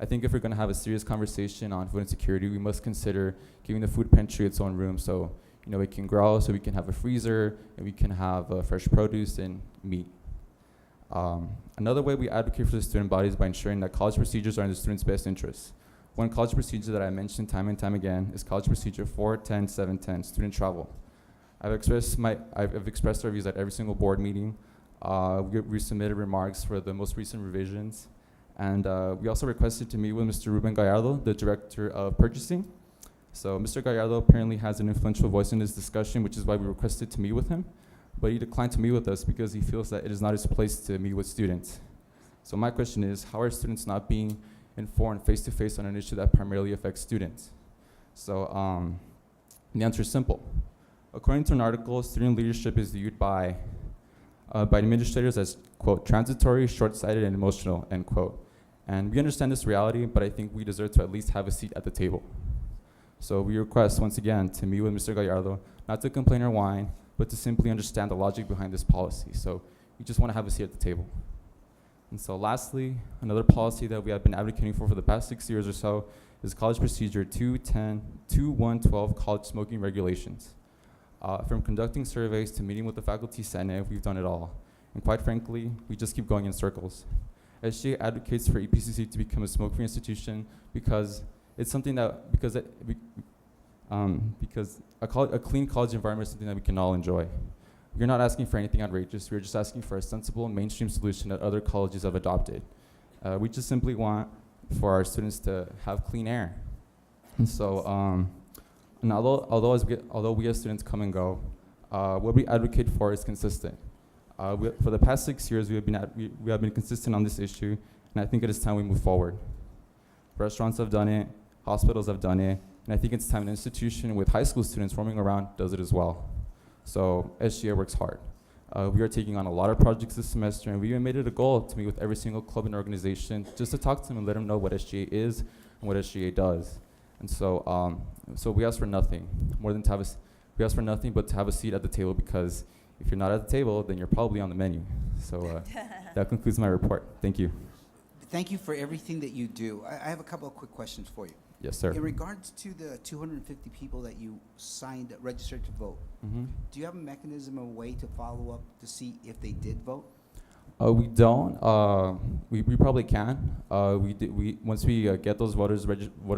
I think if we're going to have a serious conversation on food insecurity, we must consider giving the food pantry its own room so it can grow, so we can have a freezer, and we can have fresh produce and meat. Another way we advocate for the student body is by ensuring that college procedures are in the students' best interests. One college procedure that I mentioned time and time again is College Procedure 410-710, student travel. I've expressed our views at every single board meeting. We submitted remarks for the most recent revisions. And we also requested to meet with Mr. Ruben Gallardo, the Director of Purchasing. So Mr. Gallardo apparently has an influential voice in this discussion, which is why we requested to meet with him. But he declined to meet with us because he feels that it is not his place to meet with students. So my question is, how are students not being informed face-to-face on an issue that primarily affects students? So the answer is simple. According to an article, student leadership is viewed by administrators as, quote, transitory, short-sighted, and emotional, end quote. And we understand this reality, but I think we deserve to at least have a seat at the table. So we request, once again, to meet with Mr. Gallardo, not to complain or whine, but to simply understand the logic behind this policy. So we just want to have a seat at the table. And so lastly, another policy that we have been advocating for the past 6 years or so is College Procedure 2112, College Smoking Regulations. From conducting surveys to meeting with the faculty senate, we've done it all. And quite frankly, we just keep going in circles. SGA advocates for EPCC to become a smoke-free institution because it's something that, because a clean college environment is something that we can all enjoy. We're not asking for anything outrageous. We're just asking for a sensible mainstream solution that other colleges have adopted. We just simply want for our students to have clean air. And so, and although we as students come and go, what we advocate for is consistent. For the past 6 years, we have been consistent on this issue, and I think it is time we move forward. Restaurants have done it, hospitals have done it, and I think it's time an institution with high school students roaming around does it as well. So SGA works hard. We are taking on a lot of projects this semester, and we even made it a goal to meet with every single club and organization just to talk to them and let them know what SGA is and what SGA does. And so, so we ask for nothing more than we ask for nothing but to have a seat at the table, because if you're not at the table, then you're probably on the menu. So that concludes my report. Thank you. Thank you for everything that you do. I have a couple of quick questions for you. Yes, sir. In regards to the 250 people that you signed, registered to vote, do you have a mechanism, a way to follow up to see if they did vote? We don't. We probably can. Once we get those voter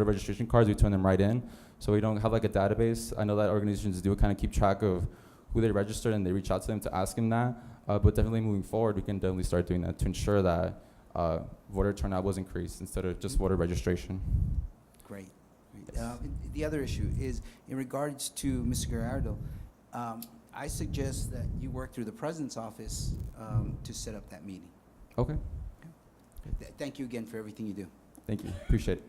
registration cards, we turn them right in. So we don't have like a database. I know that organizations do kind of keep track of who they registered, and they reach out to them to ask them that. But definitely moving forward, we can definitely start doing that to ensure that voter turnout was increased instead of just voter registration. Great. Great. Yes. The other issue is in regards to Mr. Gerardo, I suggest that you work through the president's office to set up that meeting. Okay, Thank you again for everything you do. thank you, appreciate it.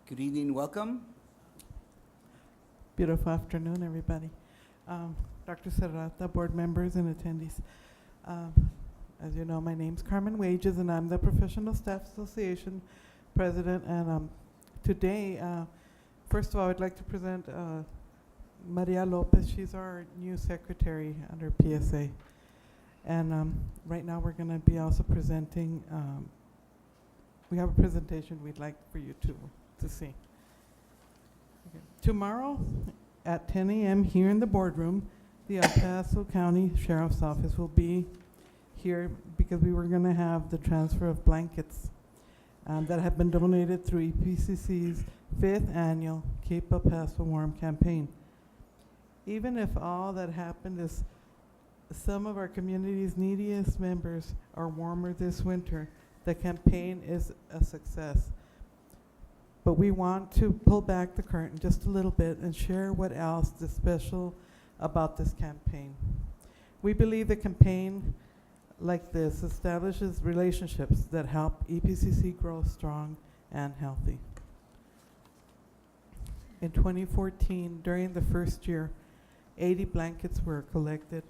Good evening, welcome. Beautiful afternoon, everybody. Dr. Serrata, board members and attendees. As you know, my name's Carmen Wages, and I'm the Professional Staff Association president. And today, first of all, I'd like to present Maria Lopez. She's our new secretary under PSA. And right now, we're going to be also presenting. We have a presentation we'd like for you to see. Okay. Tomorrow at 10 a.m. here in the boardroom, the El Paso County Sheriff's Office will be here because we were going to have the transfer of blankets that have been donated through EPCC's 5th annual Keep El Paso Warm campaign. Even if all that happened is some of our community's neediest members are warmer this winter, the campaign is a success. But we want to pull back the curtain just a little bit and share what else is special about this campaign. We believe the campaign like this establishes relationships that help EPCC grow strong and healthy. In 2014, during the first year, 80 blankets were collected,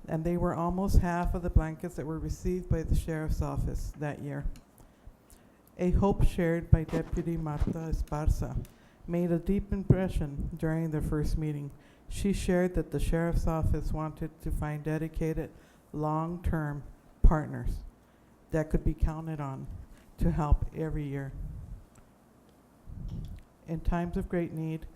and they were almost half of the blankets that were received by the Sheriff's Office that year. A hope shared by Deputy Marta Esparza made a deep impression during the first meeting. She shared that the Sheriff's Office wanted to find dedicated, long-term partners that could be counted on to help every year. In times of great need,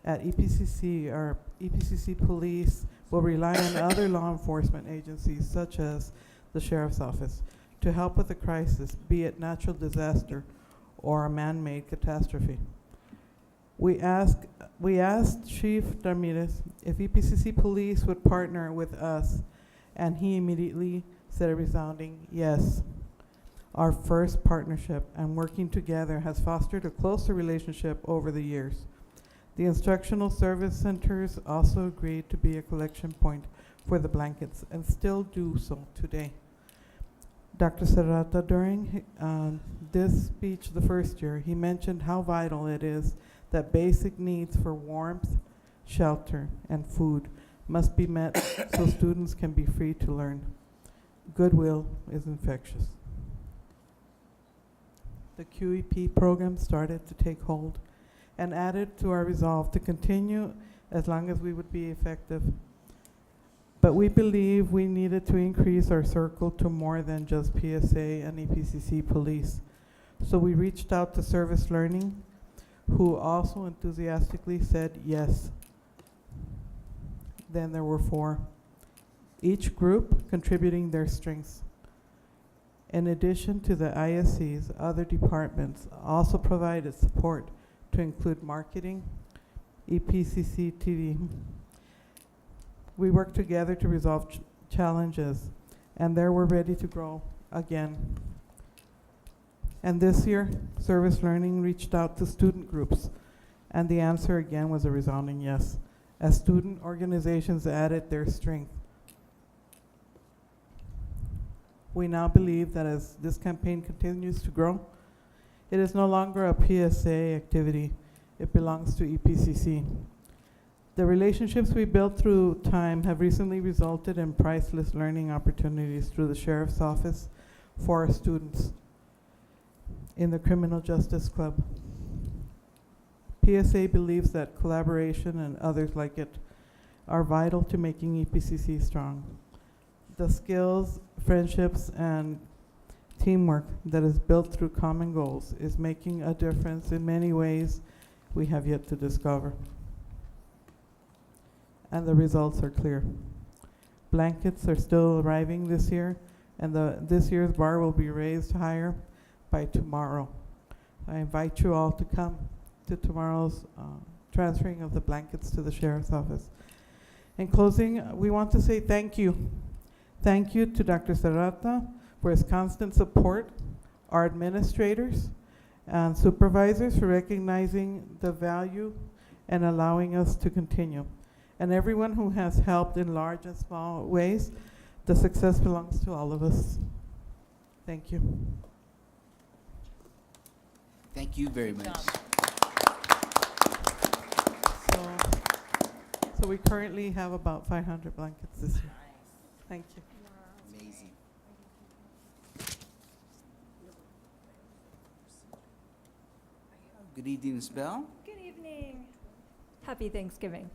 at EPCC, our EPCC police will rely on other law enforcement agencies such as the Sheriff's Office to help with a crisis, be it natural disaster or a man-made catastrophe. We asked Chief Ramirez if EPCC police would partner with us, and he immediately said a resounding yes. Our first partnership and working together has fostered a closer relationship over the years. The instructional service centers also agreed to be a collection point for the blankets and still do so today. Dr. Serrata, during this speech the first year, he mentioned how vital it is that basic needs for warmth, shelter, and food must be met so students can be free to learn. Goodwill is infectious. The QEP program started to take hold and added to our resolve to continue as long as we would be effective. But we believe we needed to increase our circle to more than just PSA and EPCC police. So we reached out to Service Learning, who also enthusiastically said yes. Then there were 4, each group contributing their strengths. In addition to the ISCs, other departments also provided support to include marketing, EPCC TV. We worked together to resolve challenges, and there we're ready to grow again. And this year, Service Learning reached out to student groups, and the answer again was a resounding yes, as student organizations added their strength. We now believe that as this campaign continues to grow, it is no longer a PSA activity, it belongs to EPCC. The relationships we built through time have recently resulted in priceless learning opportunities through the Sheriff's Office for our students in the Criminal Justice Club. PSA believes that collaboration and others like it are vital to making EPCC strong. The skills, friendships, and teamwork that is built through common goals is making a difference in many ways we have yet to discover. and the results are clear. Blankets are still arriving this year, and this year's bar will be raised higher by tomorrow. I invite you all to come to tomorrow's transferring of the blankets to the Sheriff's Office. In closing, we want to say thank you. Thank you to Dr. Serrata for his constant support, our administrators and supervisors for recognizing the value and allowing us to continue, and everyone who has helped in large and small ways. The success belongs to all of us. Thank you. Thank you very much. So we currently have about 500 blankets this year. Thank you. Amazing. Good evening, Ms. Bell. Good evening. Happy Thanksgiving.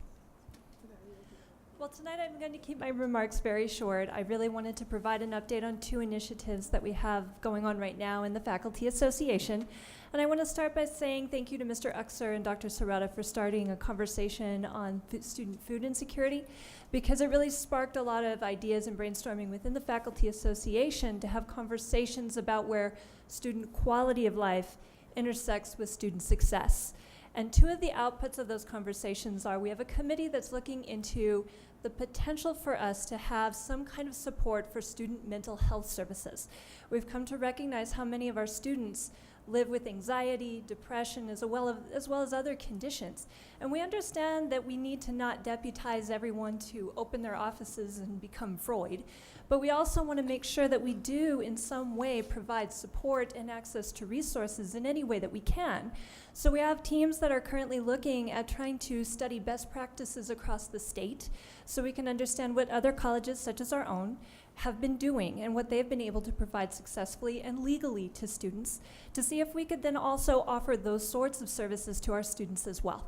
Well, tonight I'm going to keep my remarks very short. I really wanted to provide an update on two initiatives that we have going on right now in the Faculty Association. And I want to start by saying thank you to Mr. Uxer and Dr. Serrata for starting a conversation on student food insecurity, because it really sparked a lot of ideas and brainstorming within the Faculty Association to have conversations about where student quality of life intersects with student success. And two of the outputs of those conversations are we have a committee that's looking into the potential for us to have some kind of support for student mental health services. We've come to recognize how many of our students live with anxiety, depression, as well as other conditions. And we understand that we need to not deputize everyone to open their offices and become Freud, but we also want to make sure that we do in some way provide support and access to resources in any way that we can. So we have teams that are currently looking at trying to study best practices across the state so we can understand what other colleges, such as our own, have been doing and what they've been able to provide successfully and legally to students, to see if we could then also offer those sorts of services to our students as well.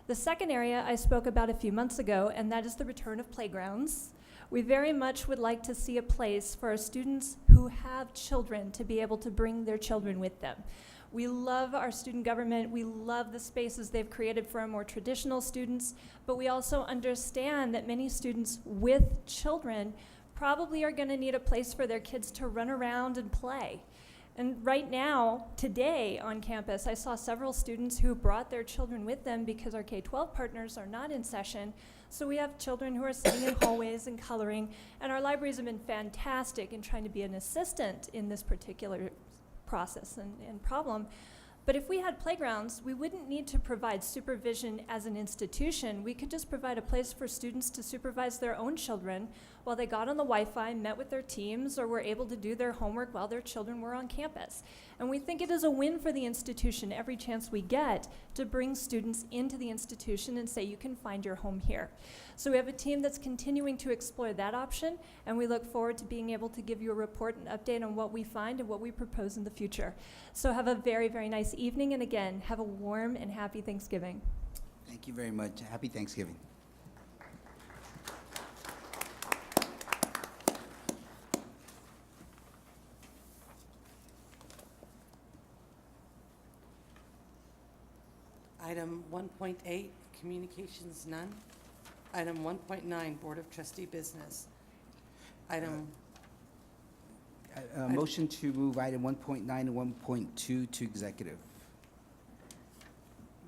The second area I spoke about a few months ago, and that is the return of playgrounds. We very much would like to see a place for our students who have children to be able to bring their children with them. We love our student government. We love the spaces they've created for our more traditional students, but we also understand that many students with children probably are going to need a place for their kids to run around and play. And right now, today on campus, I saw several students who brought their children with them because our K-12 partners are not in session. So we have children who are sitting in hallways and coloring, and our libraries have been fantastic in trying to be an assistant in this particular process and problem. But if we had playgrounds, we wouldn't need to provide supervision as an institution. We could just provide a place for students to supervise their own children while they got on the Wi-Fi, met with their teams, or were able to do their homework while their children were on campus. And we think it is a win for the institution every chance we get to bring students into the institution and say, you can find your home here. So we have a team that's continuing to explore that option, and we look forward to being able to give you a report and update on what we find and what we propose in the future. So have a very, very nice evening, and again, have a warm and happy Thanksgiving. Thank you very much. Happy Thanksgiving. Item 1.8, communications none. Item 1.9, Board of Trustee business. Item, Motion to move item 1.9 and 1.2 to executive.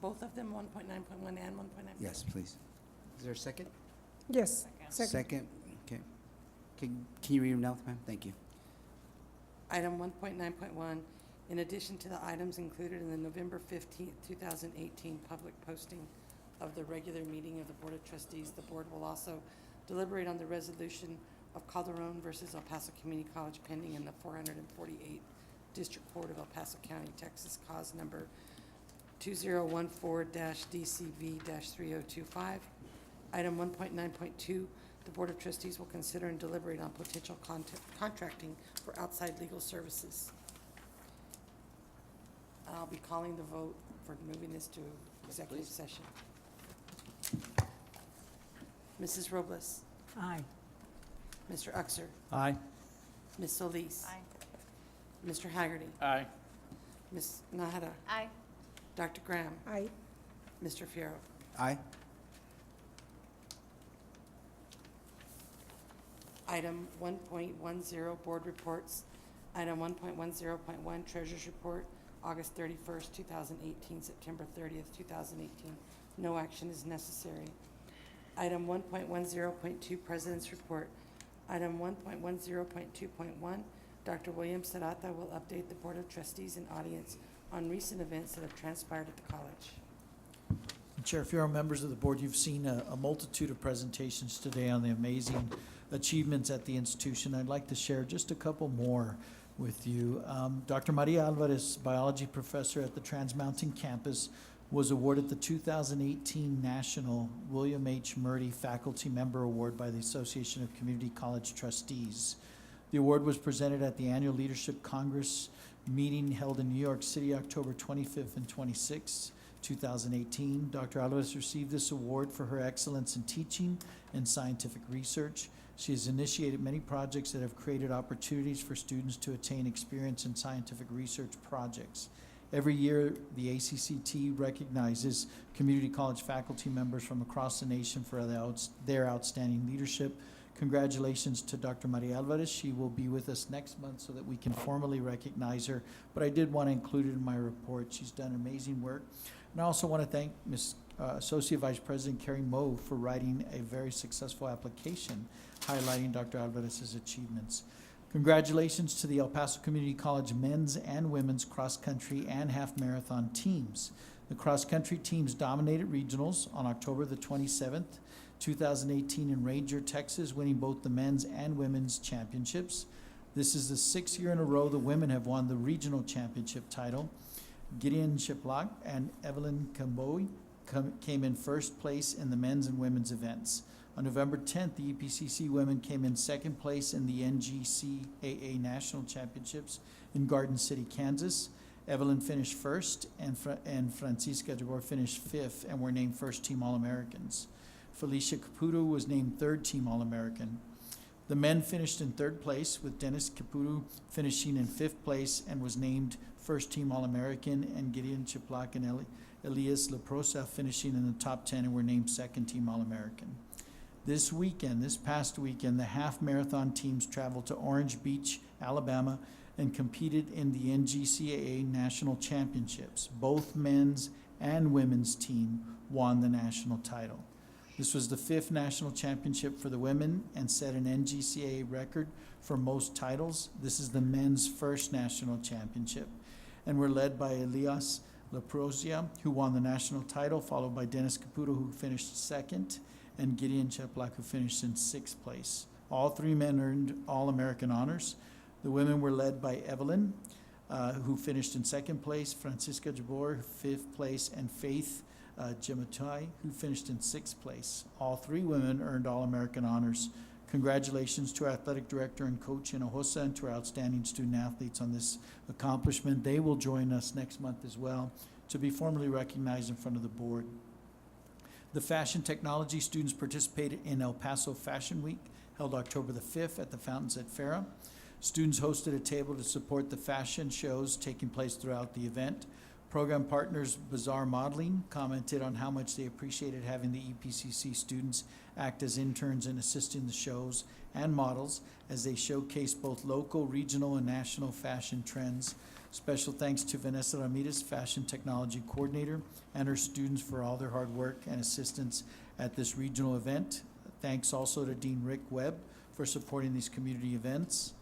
both of them, 1.9.1 and 1.9. Yes, please. Is there a second? Yes, second. Second, okay. Can you read them now, ma'am? Thank you. Item 1.9.1, in addition to the items included in the November 15th, 2018 public posting of the regular meeting of the Board of Trustees, the board will also deliberate on the resolution of Calderon versus El Paso Community College pending in the 448 District Court of El Paso County, Texas, cause number 2014-DCV-3025. Item 1.9.2, the Board of Trustees will consider and deliberate on potential contracting for outside legal services. And I'll be calling the vote for moving this to executive session. Mrs. Robles. Aye. Mr. Uxer. Aye. Ms. Solis. Aye. Mr. Haggerty. Aye. Ms. Nahara. Aye. Dr. Graham. Aye. Mr. Fierro. Aye. Item 1.10, Board Reports. Item 1.10.1, Treasurer's Report, August 31st, 2018, September 30th, 2018. No action is necessary. Item 1.10.2, President's Report. Item 1.10.2.1, Dr. William Serrata will update the Board of Trustees and audience on recent events that have transpired at the college. Chair Fierro, members of the board, you've seen a multitude of presentations today on the amazing achievements at the institution. I'd like to share just a couple more with you. Dr. Maria Alvarez, biology professor at the Trans Mountain campus, was awarded the 2018 National William H. Murdy Faculty Member Award by the Association of Community College Trustees. The award was presented at the Annual Leadership Congress meeting held in New York City, October 25th and 26th, 2018. Dr. Alvarez received this award for her excellence in teaching and scientific research. She has initiated many projects that have created opportunities for students to attain experience in scientific research projects. Every year, the ACCT recognizes community college faculty members from across the nation for their outstanding leadership. Congratulations to Dr. Maria Alvarez. She will be with us next month so that we can formally recognize her, but I did want to include it in my report. She's done amazing work. And I also want to thank Ms. Associate Vice President Carrie Moe for writing a very successful application highlighting Dr. Alvarez's achievements. Congratulations to the El Paso Community College men's and women's cross-country and half-marathon teams. The cross-country teams dominated regionals on October the 27th, 2018 in Ranger, Texas, winning both the men's and women's championships. This is the 6th year in a row the women have won the regional championship title. Gideon Shiplak and Evelyn Kamboy came in first place in the men's and women's events. On November 10th, the EPCC women came in second place in the NGCAA National Championships in Garden City, Kansas. Evelyn finished first, and Francisca Jabor finished fifth and were named first-team All-Americans. Felicia Caputo was named third-team All-American. The men finished in third place, with Dennis Caputo finishing in fifth place and was named first-team All-American, and Gideon Chiplak and Elias Leprosa finishing in the top 10 and were named second-team All-American. This past weekend, the half-marathon teams traveled to Orange Beach, Alabama, and competed in the NGCAA National Championships. Both men's and women's team won the national title. This was the 5th national championship for the women and set an NGCAA record for most titles. This is the men's first national championship, and were led by Elias Leprosia, who won the national title, followed by Dennis Caputo, who finished second, and Gideon Cheplak, who finished in 6th place. All three men earned All-American honors. The women were led by Evelyn, who finished in 2nd place, Francisca Jabor, 5th place, and Faith Jematai, who finished in 6th place. All three women earned All-American honors. Congratulations to our athletic director and coach Hinojosa and to our outstanding student athletes on this accomplishment. They will join us next month as well to be formally recognized in front of the board. The fashion technology students participated in El Paso Fashion Week, held October the 5th at the Fountains at Farrah. Students hosted a table to support the fashion shows taking place throughout the event. Program partners Bazaar Modeling commented on how much they appreciated having the EPCC students act as interns and assisting the shows and models as they showcase both local, regional, and national fashion trends. Special thanks to Vanessa Ramirez, Fashion Technology Coordinator, and her students for all their hard work and assistance at this regional event. Thanks also to Dean Rick Webb for supporting these community events.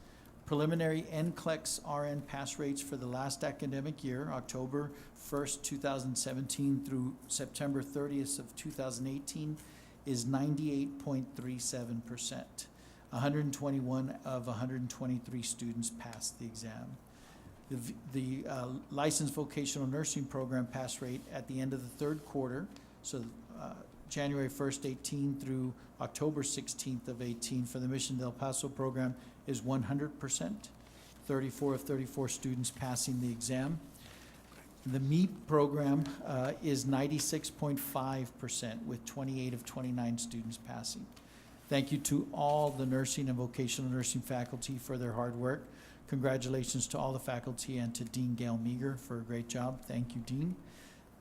Preliminary NCLEX RN pass rates for the last academic year, October 1st, 2017 through September 30th of 2018, is 98.37%. 121 of 123 students passed the exam. The licensed vocational nursing program pass rate at the end of the 3rd quarter, so January 1st, 18 through October 16th of 18 for the Mission del Paso program is 100%, 34 of 34 students passing the exam. The MEEP program is 96.5% with 28 of 29 students passing. Thank you to all the nursing and vocational nursing faculty for their hard work. Congratulations to all the faculty and to Dean Gail Meager for a great job. Thank you, Dean.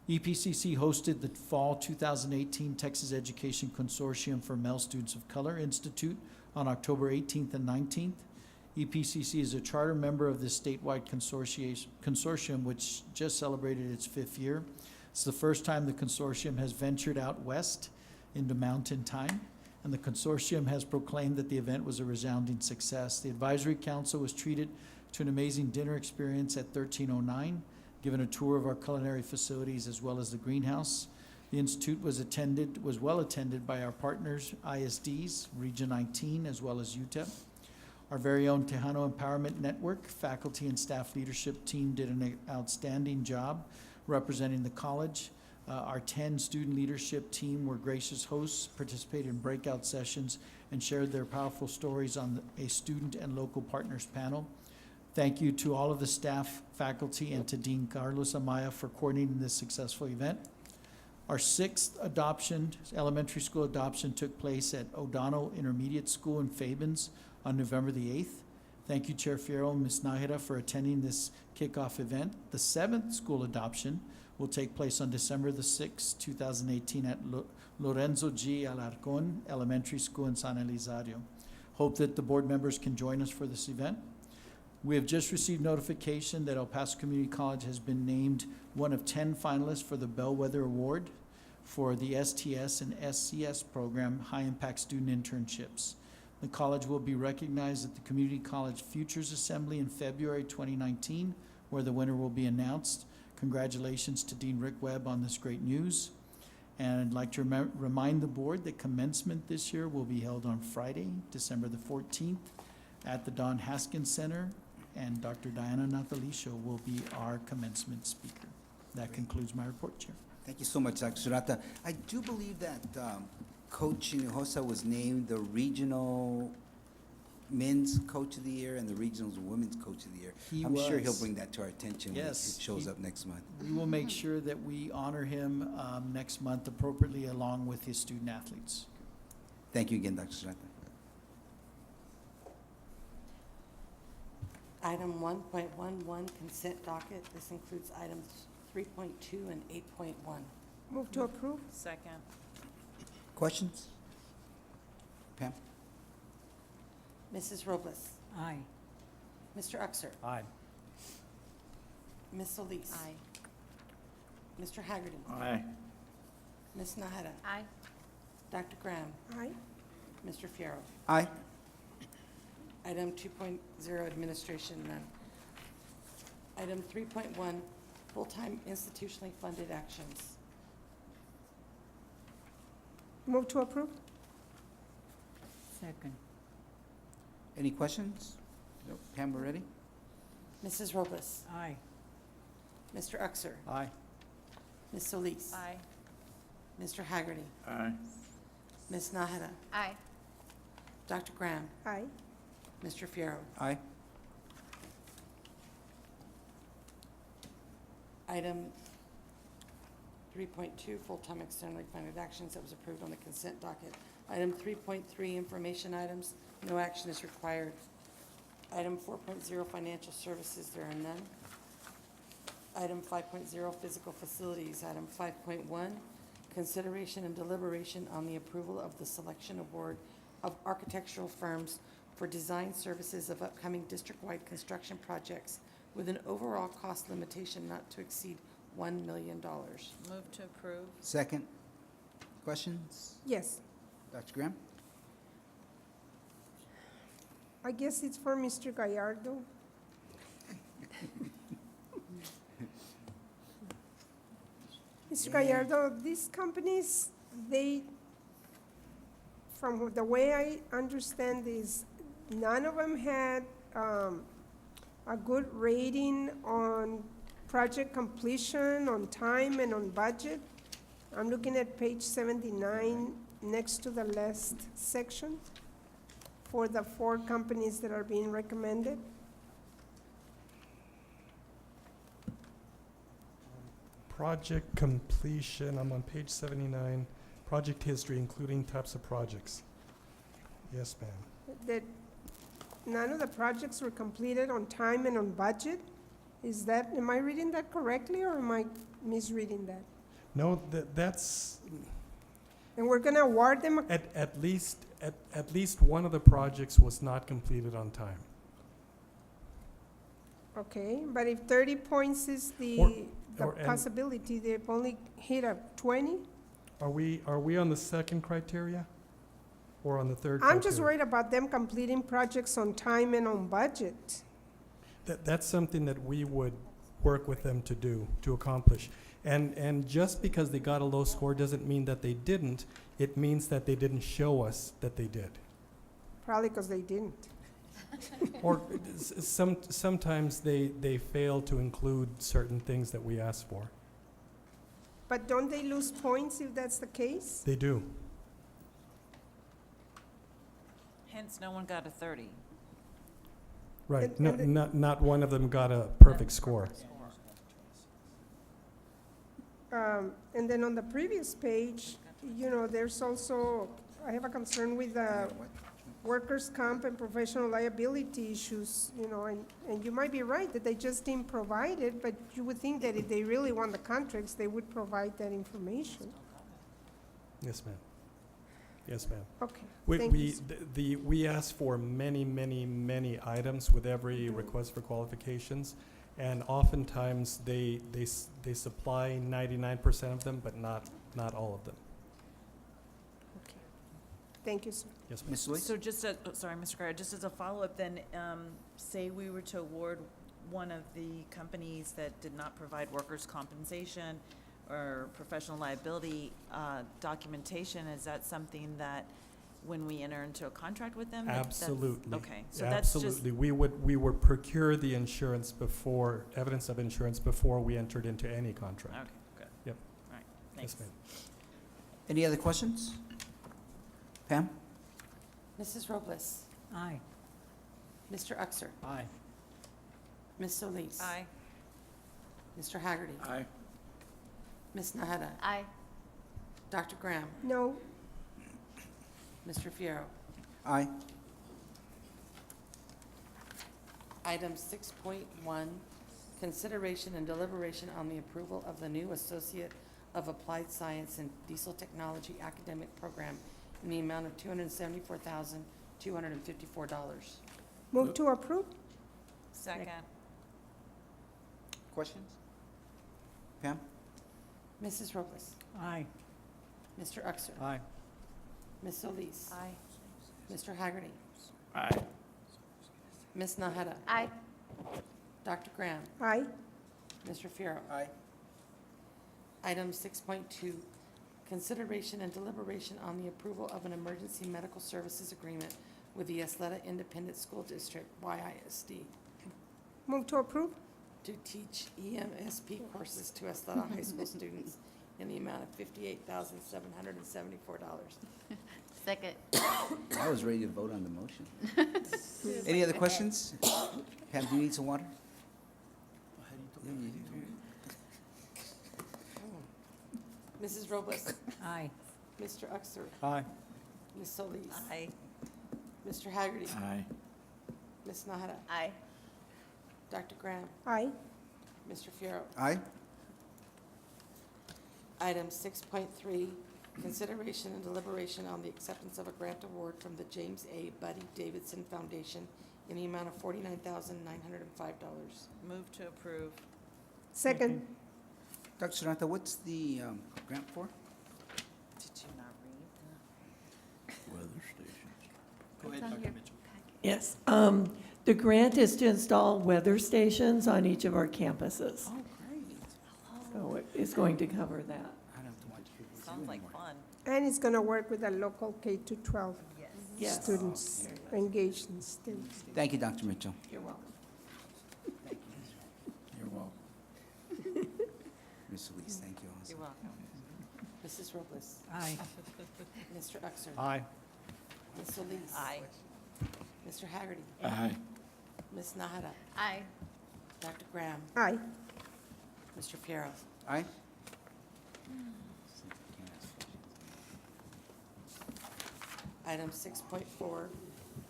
EPCC hosted the Fall 2018 Texas Education Consortium for Male Students of Color Institute on October 18th and 19th. EPCC is a charter member of this statewide consortium, which just celebrated its 5th year. It's the first time the consortium has ventured out west into mountain time, and the consortium has proclaimed that the event was a resounding success. The advisory council was treated to an amazing dinner experience at 1309, given a tour of our culinary facilities as well as the greenhouse. The Institute was well attended by our partners, ISDs, Region 19, as well as UTEP. Our very own Tejano Empowerment Network faculty and staff leadership team did an outstanding job representing the college. Our 10 student leadership team were gracious hosts, participated in breakout sessions, and shared their powerful stories on a student and local partners panel. Thank you to all of the staff, faculty, and to Dean Carlos Amaya for coordinating this successful event. Our 6th elementary school adoption took place at O'Donnell Intermediate School in Fabens on November the 8th. Thank you, Chair Fierro and Ms. Nájera, for attending this kickoff event. The 7th school adoption will take place on December the 6th, 2018 at Lorenzo G. Alarcón Elementary School in San Elizario. Hope that the board members can join us for this event. We have just received notification that El Paso Community College has been named one of 10 finalists for the Bellwether Award for the STS and SCS program High Impact Student Internships. The college will be recognized at the Community College Futures Assembly in February 2019, where the winner will be announced. Congratulations to Dean Rick Webb on this great news. And I'd like to remind the board that commencement this year will be held on Friday, December the 14th at the Don Haskins Center, and Dr. Diana Natalicio will be our commencement speaker. That concludes my report, Chair. Thank you so much, Dr. Serrata. I do believe that Coach Hinojosa was named the regional men's coach of the year and the regional women's coach of the year. I'm sure he'll bring that to our attention when it shows up next month. We will make sure that we honor him next month appropriately along with his student athletes. Thank you again, Dr. Serrata. Item 1.11, consent docket. This includes items 3.2 and 8.1. Move to approve. Second. Questions? Pam? Mrs. Robles. Aye. Mr. Uxer. Aye. Ms. Solis. Aye. Mr. Haggerty. Aye. Ms. Nájera. Aye. Dr. Graham. Aye. Mr. Fierro. Aye. Item 2.0, administration, none. Item 3.1, full-time institutionally funded actions. Move to approve. Second. Any questions? No. Pam, we're ready? Mrs. Robles. Aye. Mr. Uxer. Aye. Ms. Solis. Aye. Mr. Haggerty. Aye. Ms. Nájera. Aye. Dr. Graham. Aye. Mr. Fierro. Aye. Item 3.2, full-time externally funded actions that was approved on the consent docket. Item 3.3, information items, no action is required. Item 4.0, financial services, there are none. Item 5.0, physical facilities. Item 5.1, consideration and deliberation on the approval of the selection award of architectural firms for design services of upcoming district-wide construction projects with an overall cost limitation not to exceed $1 million. Move to approve. Second. Questions? Yes. Dr. Graham? I guess it's for Mr. Gallardo. Mr. Gallardo, these companies, from the way I understand this, none of them had a good rating on project completion, on time, and on budget. I'm looking at page 79, next to the last section, for the 4 companies that are being recommended. Project completion, I'm on page 79, project history, including types of projects. Yes, ma'am. That none of the projects were completed on time and on budget? Is that, am I reading that correctly, or am I misreading that? No, that's, And we're gonna award them, at least At least one of the projects was not completed on time. Okay, but if 30 points is the and- possibility, they've only hit a 20? Are we on the second criteria or on the third criteria? I'm just worried about them completing projects on time and on budget. That's something that we would work with them to do, to accomplish. And just because they got a low score doesn't mean that they didn't. It means that they didn't show us that they did. Probably because they didn't. Or sometimes they fail to include certain things that we ask for. But don't they lose points if that's the case? They do. Hence, no one got a 30. Right. And- No, and the- not one of them got a perfect score. And then on the previous page, you know, there's also, I have a concern with workers' comp and professional liability issues, you know, and you might be right that they just didn't provide it, but you would think that if they really want the contracts, they would provide that information. Yes, ma'am. Yes, ma'am. Okay, We, thank you. we ask for many items with every request for qualifications, and oftentimes they supply 99% of them, but not all of them. Okay. Thank you, sir. Yes, ma'am. Ms. Solis? So just a, sorry, Mr. Carrera, just as a follow-up then, say we were to award one of the companies that did not provide workers' compensation or professional liability documentation, is that something that when we enter into a contract with them? Absolutely. Okay, so that's just, Absolutely. We would procure the insurance before, evidence of insurance before we entered into any contract. okay, good. Yep. All right, Yes, thanks. ma'am. Any other questions? Pam? Mrs. Robles. Aye. Mr. Uxer. Aye. Ms. Solis. Aye. Mr. Haggerty. Aye. Ms. Naheda. Aye. Dr. Graham. No, Mr. Fierro. Aye. Item 6.1, consideration and deliberation on the approval of the new Associate of Applied Science and Diesel Technology academic program in the amount of $274,254. move to approve? Second. Questions? Pam? Mrs. Robles. Aye. Mr. Uxer. Aye. Ms. Solis. Aye. Mr. Haggerty. Aye. Ms. Naheda. Aye. Dr. Graham. Aye. Mr. Fierro. Aye. Item 6.2, consideration and deliberation on the approval of an emergency medical services agreement with the Ysleta Independent School District, YISD, Move to approve? to teach EMSP courses to Ysleta High School students in the amount of $58,774. Second. I was ready to vote on the motion. Any other questions? Pam, do you need some water? Yeah, you do. Mrs. Robles. Aye. Mr. Uxer. Aye. Ms. Solis. Aye. Mr. Haggerty. Aye. Ms. Naheda. Aye. Dr. Graham. Aye. Mr. Fierro. Aye. Item 6.3, consideration and deliberation on the acceptance of a grant award from the James A. Buddy Davidson Foundation in the amount of $49,905. Move to approve. Second. Dr. Sonata, what's the grant for? Did you not read Weather stations. Go ahead, Dr. Mitchell. Yes, the grant is to install weather stations on each of our campuses. Oh, great. So it's going to cover that. I don't have to watch people do Sounds like anymore. fun. And it's going to work with the local K-12 Yes. students, engaged in STEM. Thank you, Dr. Mitchell. You're welcome. You're welcome. Ms. Solis, thank you also. You're welcome. Mrs. Robles. Aye. Mr. Uxer. Aye. Ms. Solis. Aye. Mr. Haggerty. Aye. Ms. Naheda. Aye. Dr. Graham. Aye. Mr. Fierro. Aye. Item 6.4,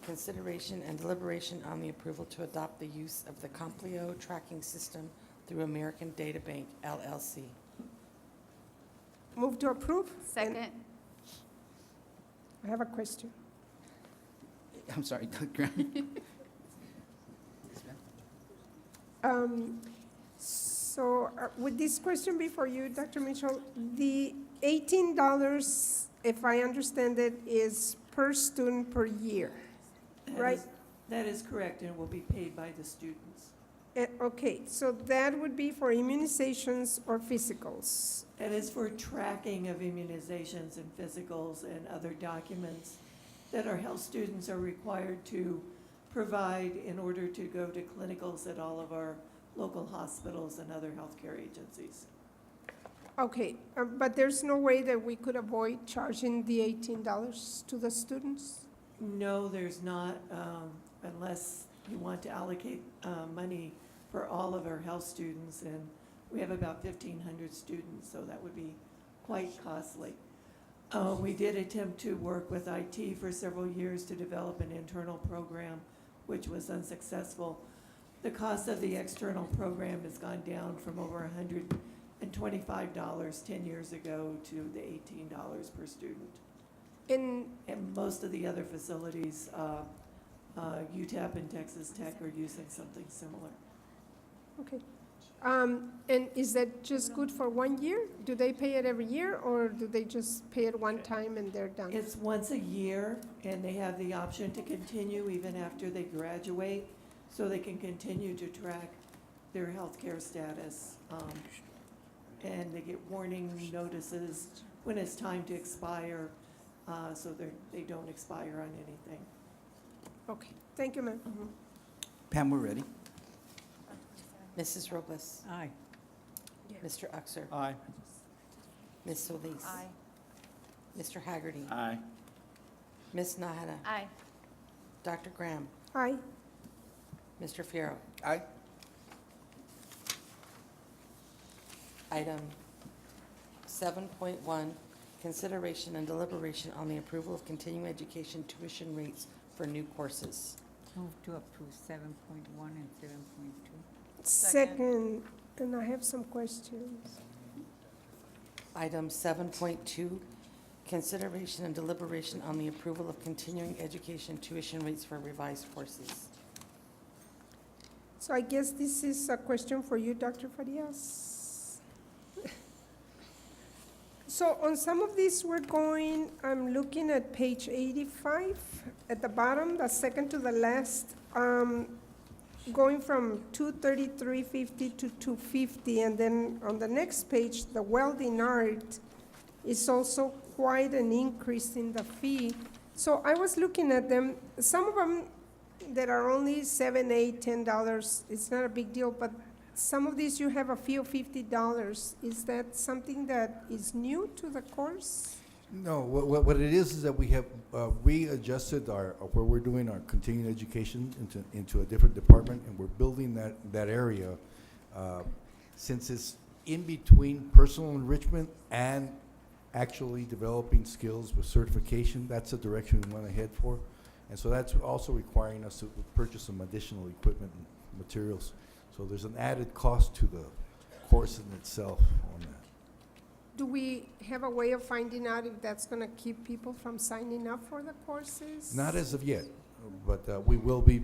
consideration and deliberation on the approval to adopt the use of the Complio tracking system through American Data Bank LLC. Move to approve? Second. I have a question. I'm sorry, Dr. Graham. So would this question be for you, Dr. Mitchell? The $18, if I understand it, is per student per year, right? That is correct, and will be paid by the students. Okay, so that would be for immunizations or physicals? That is for tracking of immunizations and physicals and other documents that our health students are required to provide in order to go to clinicals at all of our local hospitals and other healthcare agencies. Okay, but there's no way that we could avoid charging the $18 to the students? No, there's not, unless you want to allocate money for all of our health students, and we have about 1,500 students, so that would be quite costly. We did attempt to work with IT for several years to develop an internal program, which was unsuccessful. The cost of the external program has gone down from over $125 10 years ago to the $18 per student. And most of the other facilities, UTEP and Texas Tech, are using something similar. Okay. And is that just good for 1 year? Do they pay it every year, or do they just pay it one time and they're done? It's once a year, and they have the option to continue even after they graduate, so they can continue to track their healthcare status. And they get warning notices when it's time to expire, so they don't expire on anything. Okay, thank you, ma'am. Pam, we're ready. Mrs. Robles. Aye. Mr. Uxer. Aye. Ms. Solis. Aye. Mr. Haggerty. Aye. Ms. Nahara. Aye. Dr. Graham. Aye. Mr. Fierro. Aye. Item 7.1, consideration and deliberation on the approval of continuing education tuition rates for new courses. Move to approve 7.1 and 7.2. Second, and I have some questions. Item 7.2, consideration and deliberation on the approval of continuing education tuition rates for revised courses. So I guess this is a question for you, Dr. Farias. So on some of these I'm looking at page 85 at the bottom, the second to the last, going from 233.50 to 250, and then on the next page, the welding art is also quite an increase in the fee. So I was looking at them, some of them that are only $7, $8, $10, it's not a big deal, but some of these you have a fee of $50. Is that something that is new to the course? No, what it is that we have readjusted where we're doing our continuing education into a different department, and we're building that area since it's in between personal enrichment and actually developing skills with certification. That's the direction we want to head for, and so that's also requiring us to purchase some additional equipment and materials. So there's an added cost to the course in itself on that. Do we have a way of finding out if that's going to keep people from signing up for the courses? Not as of yet, but we will be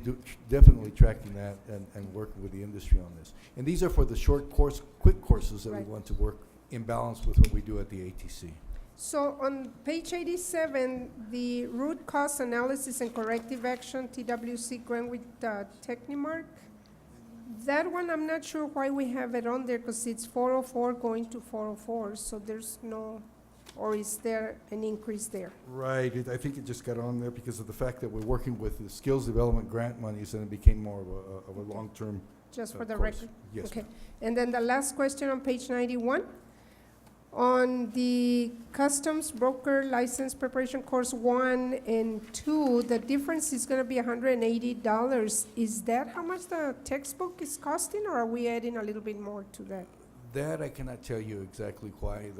definitely tracking that and working with the industry on this. And these are for the short course, quick courses that we want to work in balance with what we do at the ATC. So on page 87, the root cause analysis and corrective action, TWC grant with Technimark, that one, I'm not sure why we have it on there, because it's 404 going to 404, so there's no, or is there an increase there? Right, I think it just got on there because of the fact that we're working with the skills development grant monies, and it became more of a long-term Just for the course. record? Yes. Okay, and then the last question on page 91, on the customs broker license preparation course 1 and 2, the difference is going to be $180. Is that how much the textbook is costing, or are we adding a little bit more to that? That I cannot tell you exactly why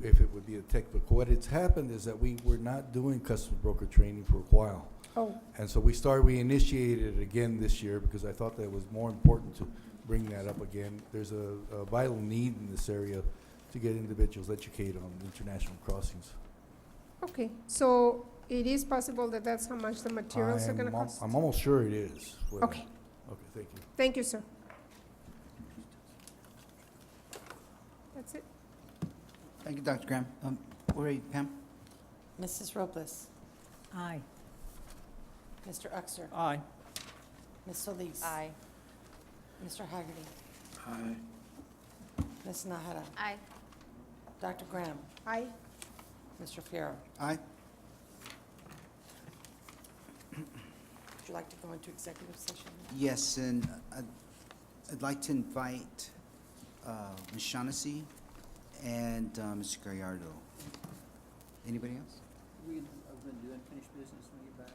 if it would be a textbook. What has happened is that we were not doing customs broker training for a while. Oh. And so we initiated it again this year because I thought that it was more important to bring that up again. There's a vital need in this area to get individuals educated on international crossings. Okay, so It is possible that that's how much the materials are gonna cost? I'm almost sure it is. Wait a Okay. minute. Okay, thank you. Thank you, sir. That's it. Thank you, Dr. Graham. We're ready, Pam? Mrs. Robles. Aye. Mr. Uxer. Aye. Ms. Solis. Aye. Mr. Haggerty. Aye. Ms. Nahara. Aye. Dr. Graham. Aye. Mr. Fierro. Aye. Would you like to go into executive session? Yes, and I'd like to invite Ms. Shaughnessy and Mr. Gallardo. Anybody else? We are going to do unfinished business when we get back.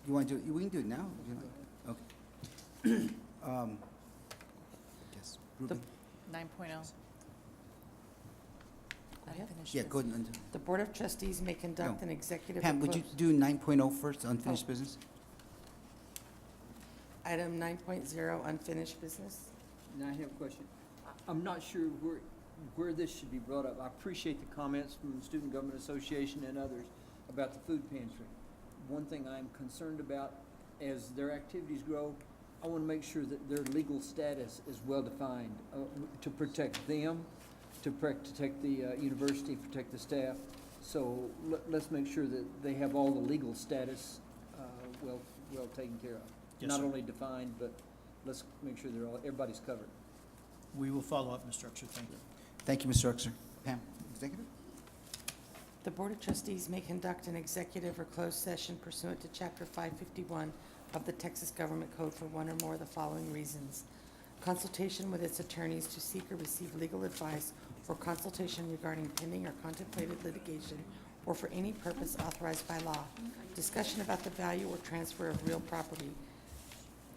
You want to do it? We can do it now. if you like. Okay. Yes, Ruben? 9.0. Unfinished Yeah, go business. ahead and The Board of Trustees may conduct No. an executive. Pam, would you do 9.0 first, unfinished Oh. business? Item 9.0, unfinished business. Now, I have a question. I'm not sure where this should be brought up. I appreciate the comments from the Student Government Association and others about the food pantry. One thing I'm concerned about, as their activities grow, I want to make sure that their legal status is well-defined to protect them, to protect the university, protect the staff. So let's make sure that they have all the legal status well taken care of. Yes, Not sir. only defined, but let's make sure everybody's covered. We will follow up, Mr. Uxer. Thank you. Thank you, Mr. Uxer. Pam, executive? The Board of Trustees may conduct an executive or closed session pursuant to Chapter 551 of the Texas Government Code for one or more of the following reasons: consultation with its attorneys to seek or receive legal advice or consultation regarding pending or contemplated litigation, or for any purpose authorized by law, discussion about the value or transfer of real property,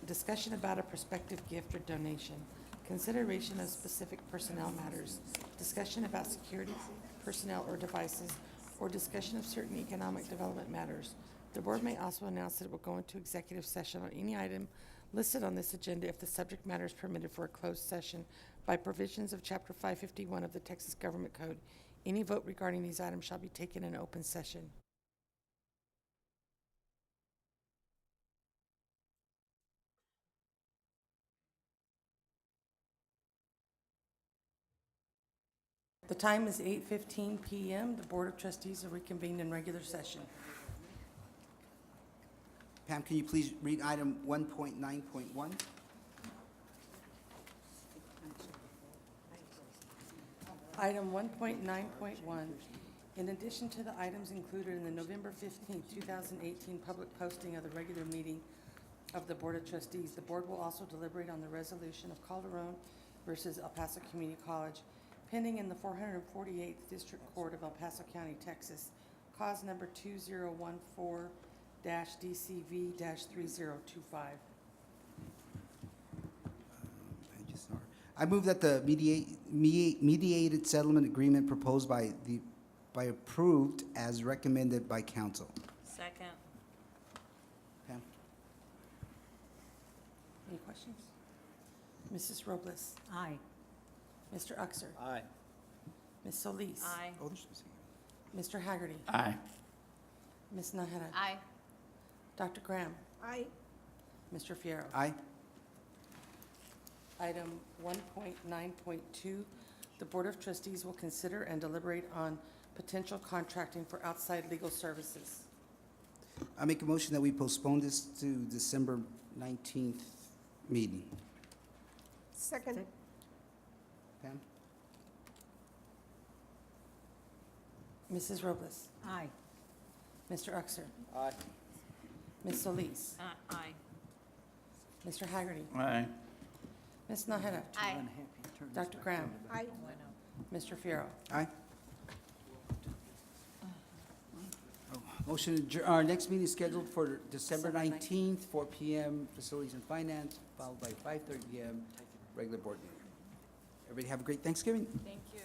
discussion about a prospective gift or donation, consideration of specific personnel matters, discussion about security, personnel or devices, or discussion of certain economic development matters. The board may also announce that it will go into executive session on any item listed on this agenda if the subject matter is permitted for a closed session by provisions of Chapter 551 of the Texas Government Code. Any vote regarding these items shall be taken in open session. The time is 8:15 p.m. The Board of Trustees are reconvened in regular session. Pam, can you please read item 1.9.1? Item 1.9.1, in addition to the items included in the November 15, 2018 public posting of the regular meeting of the Board of Trustees, the board will also deliberate on the resolution of Calderon versus El Paso Community College, pending in the 448th District Court of El Paso County, Texas, cause number 2014-DCV-3025. I move that the mediated settlement agreement proposed by approved as recommended by council. Second. Pam? Any questions? Mrs. Robles. Aye. Mr. Uxer. Aye. Ms. Solis. Aye. Oh, there's specific. Mr. Haggerty. Aye. Ms. Nahara. Aye. Dr. Graham. Aye. Mr. Fierro. Aye. Item 1.9.2, the Board of Trustees will consider and deliberate on potential contracting for outside legal services. I make a motion that we postpone this to December 19th meeting. Second. Pam? Mrs. Robles. Aye. Mr. Uxer. Aye. Ms. Solis. Aye. Mr. Haggerty. Aye. Ms. Nahara. Aye. Dr. Graham. Aye. Mr. Fierro. Aye. Motion, our next meeting is scheduled for December December 19th, 4 p.m., Facilities and Finance, followed by 5:30 p.m., regular board meeting. Everybody have a great Thanksgiving. Thank you.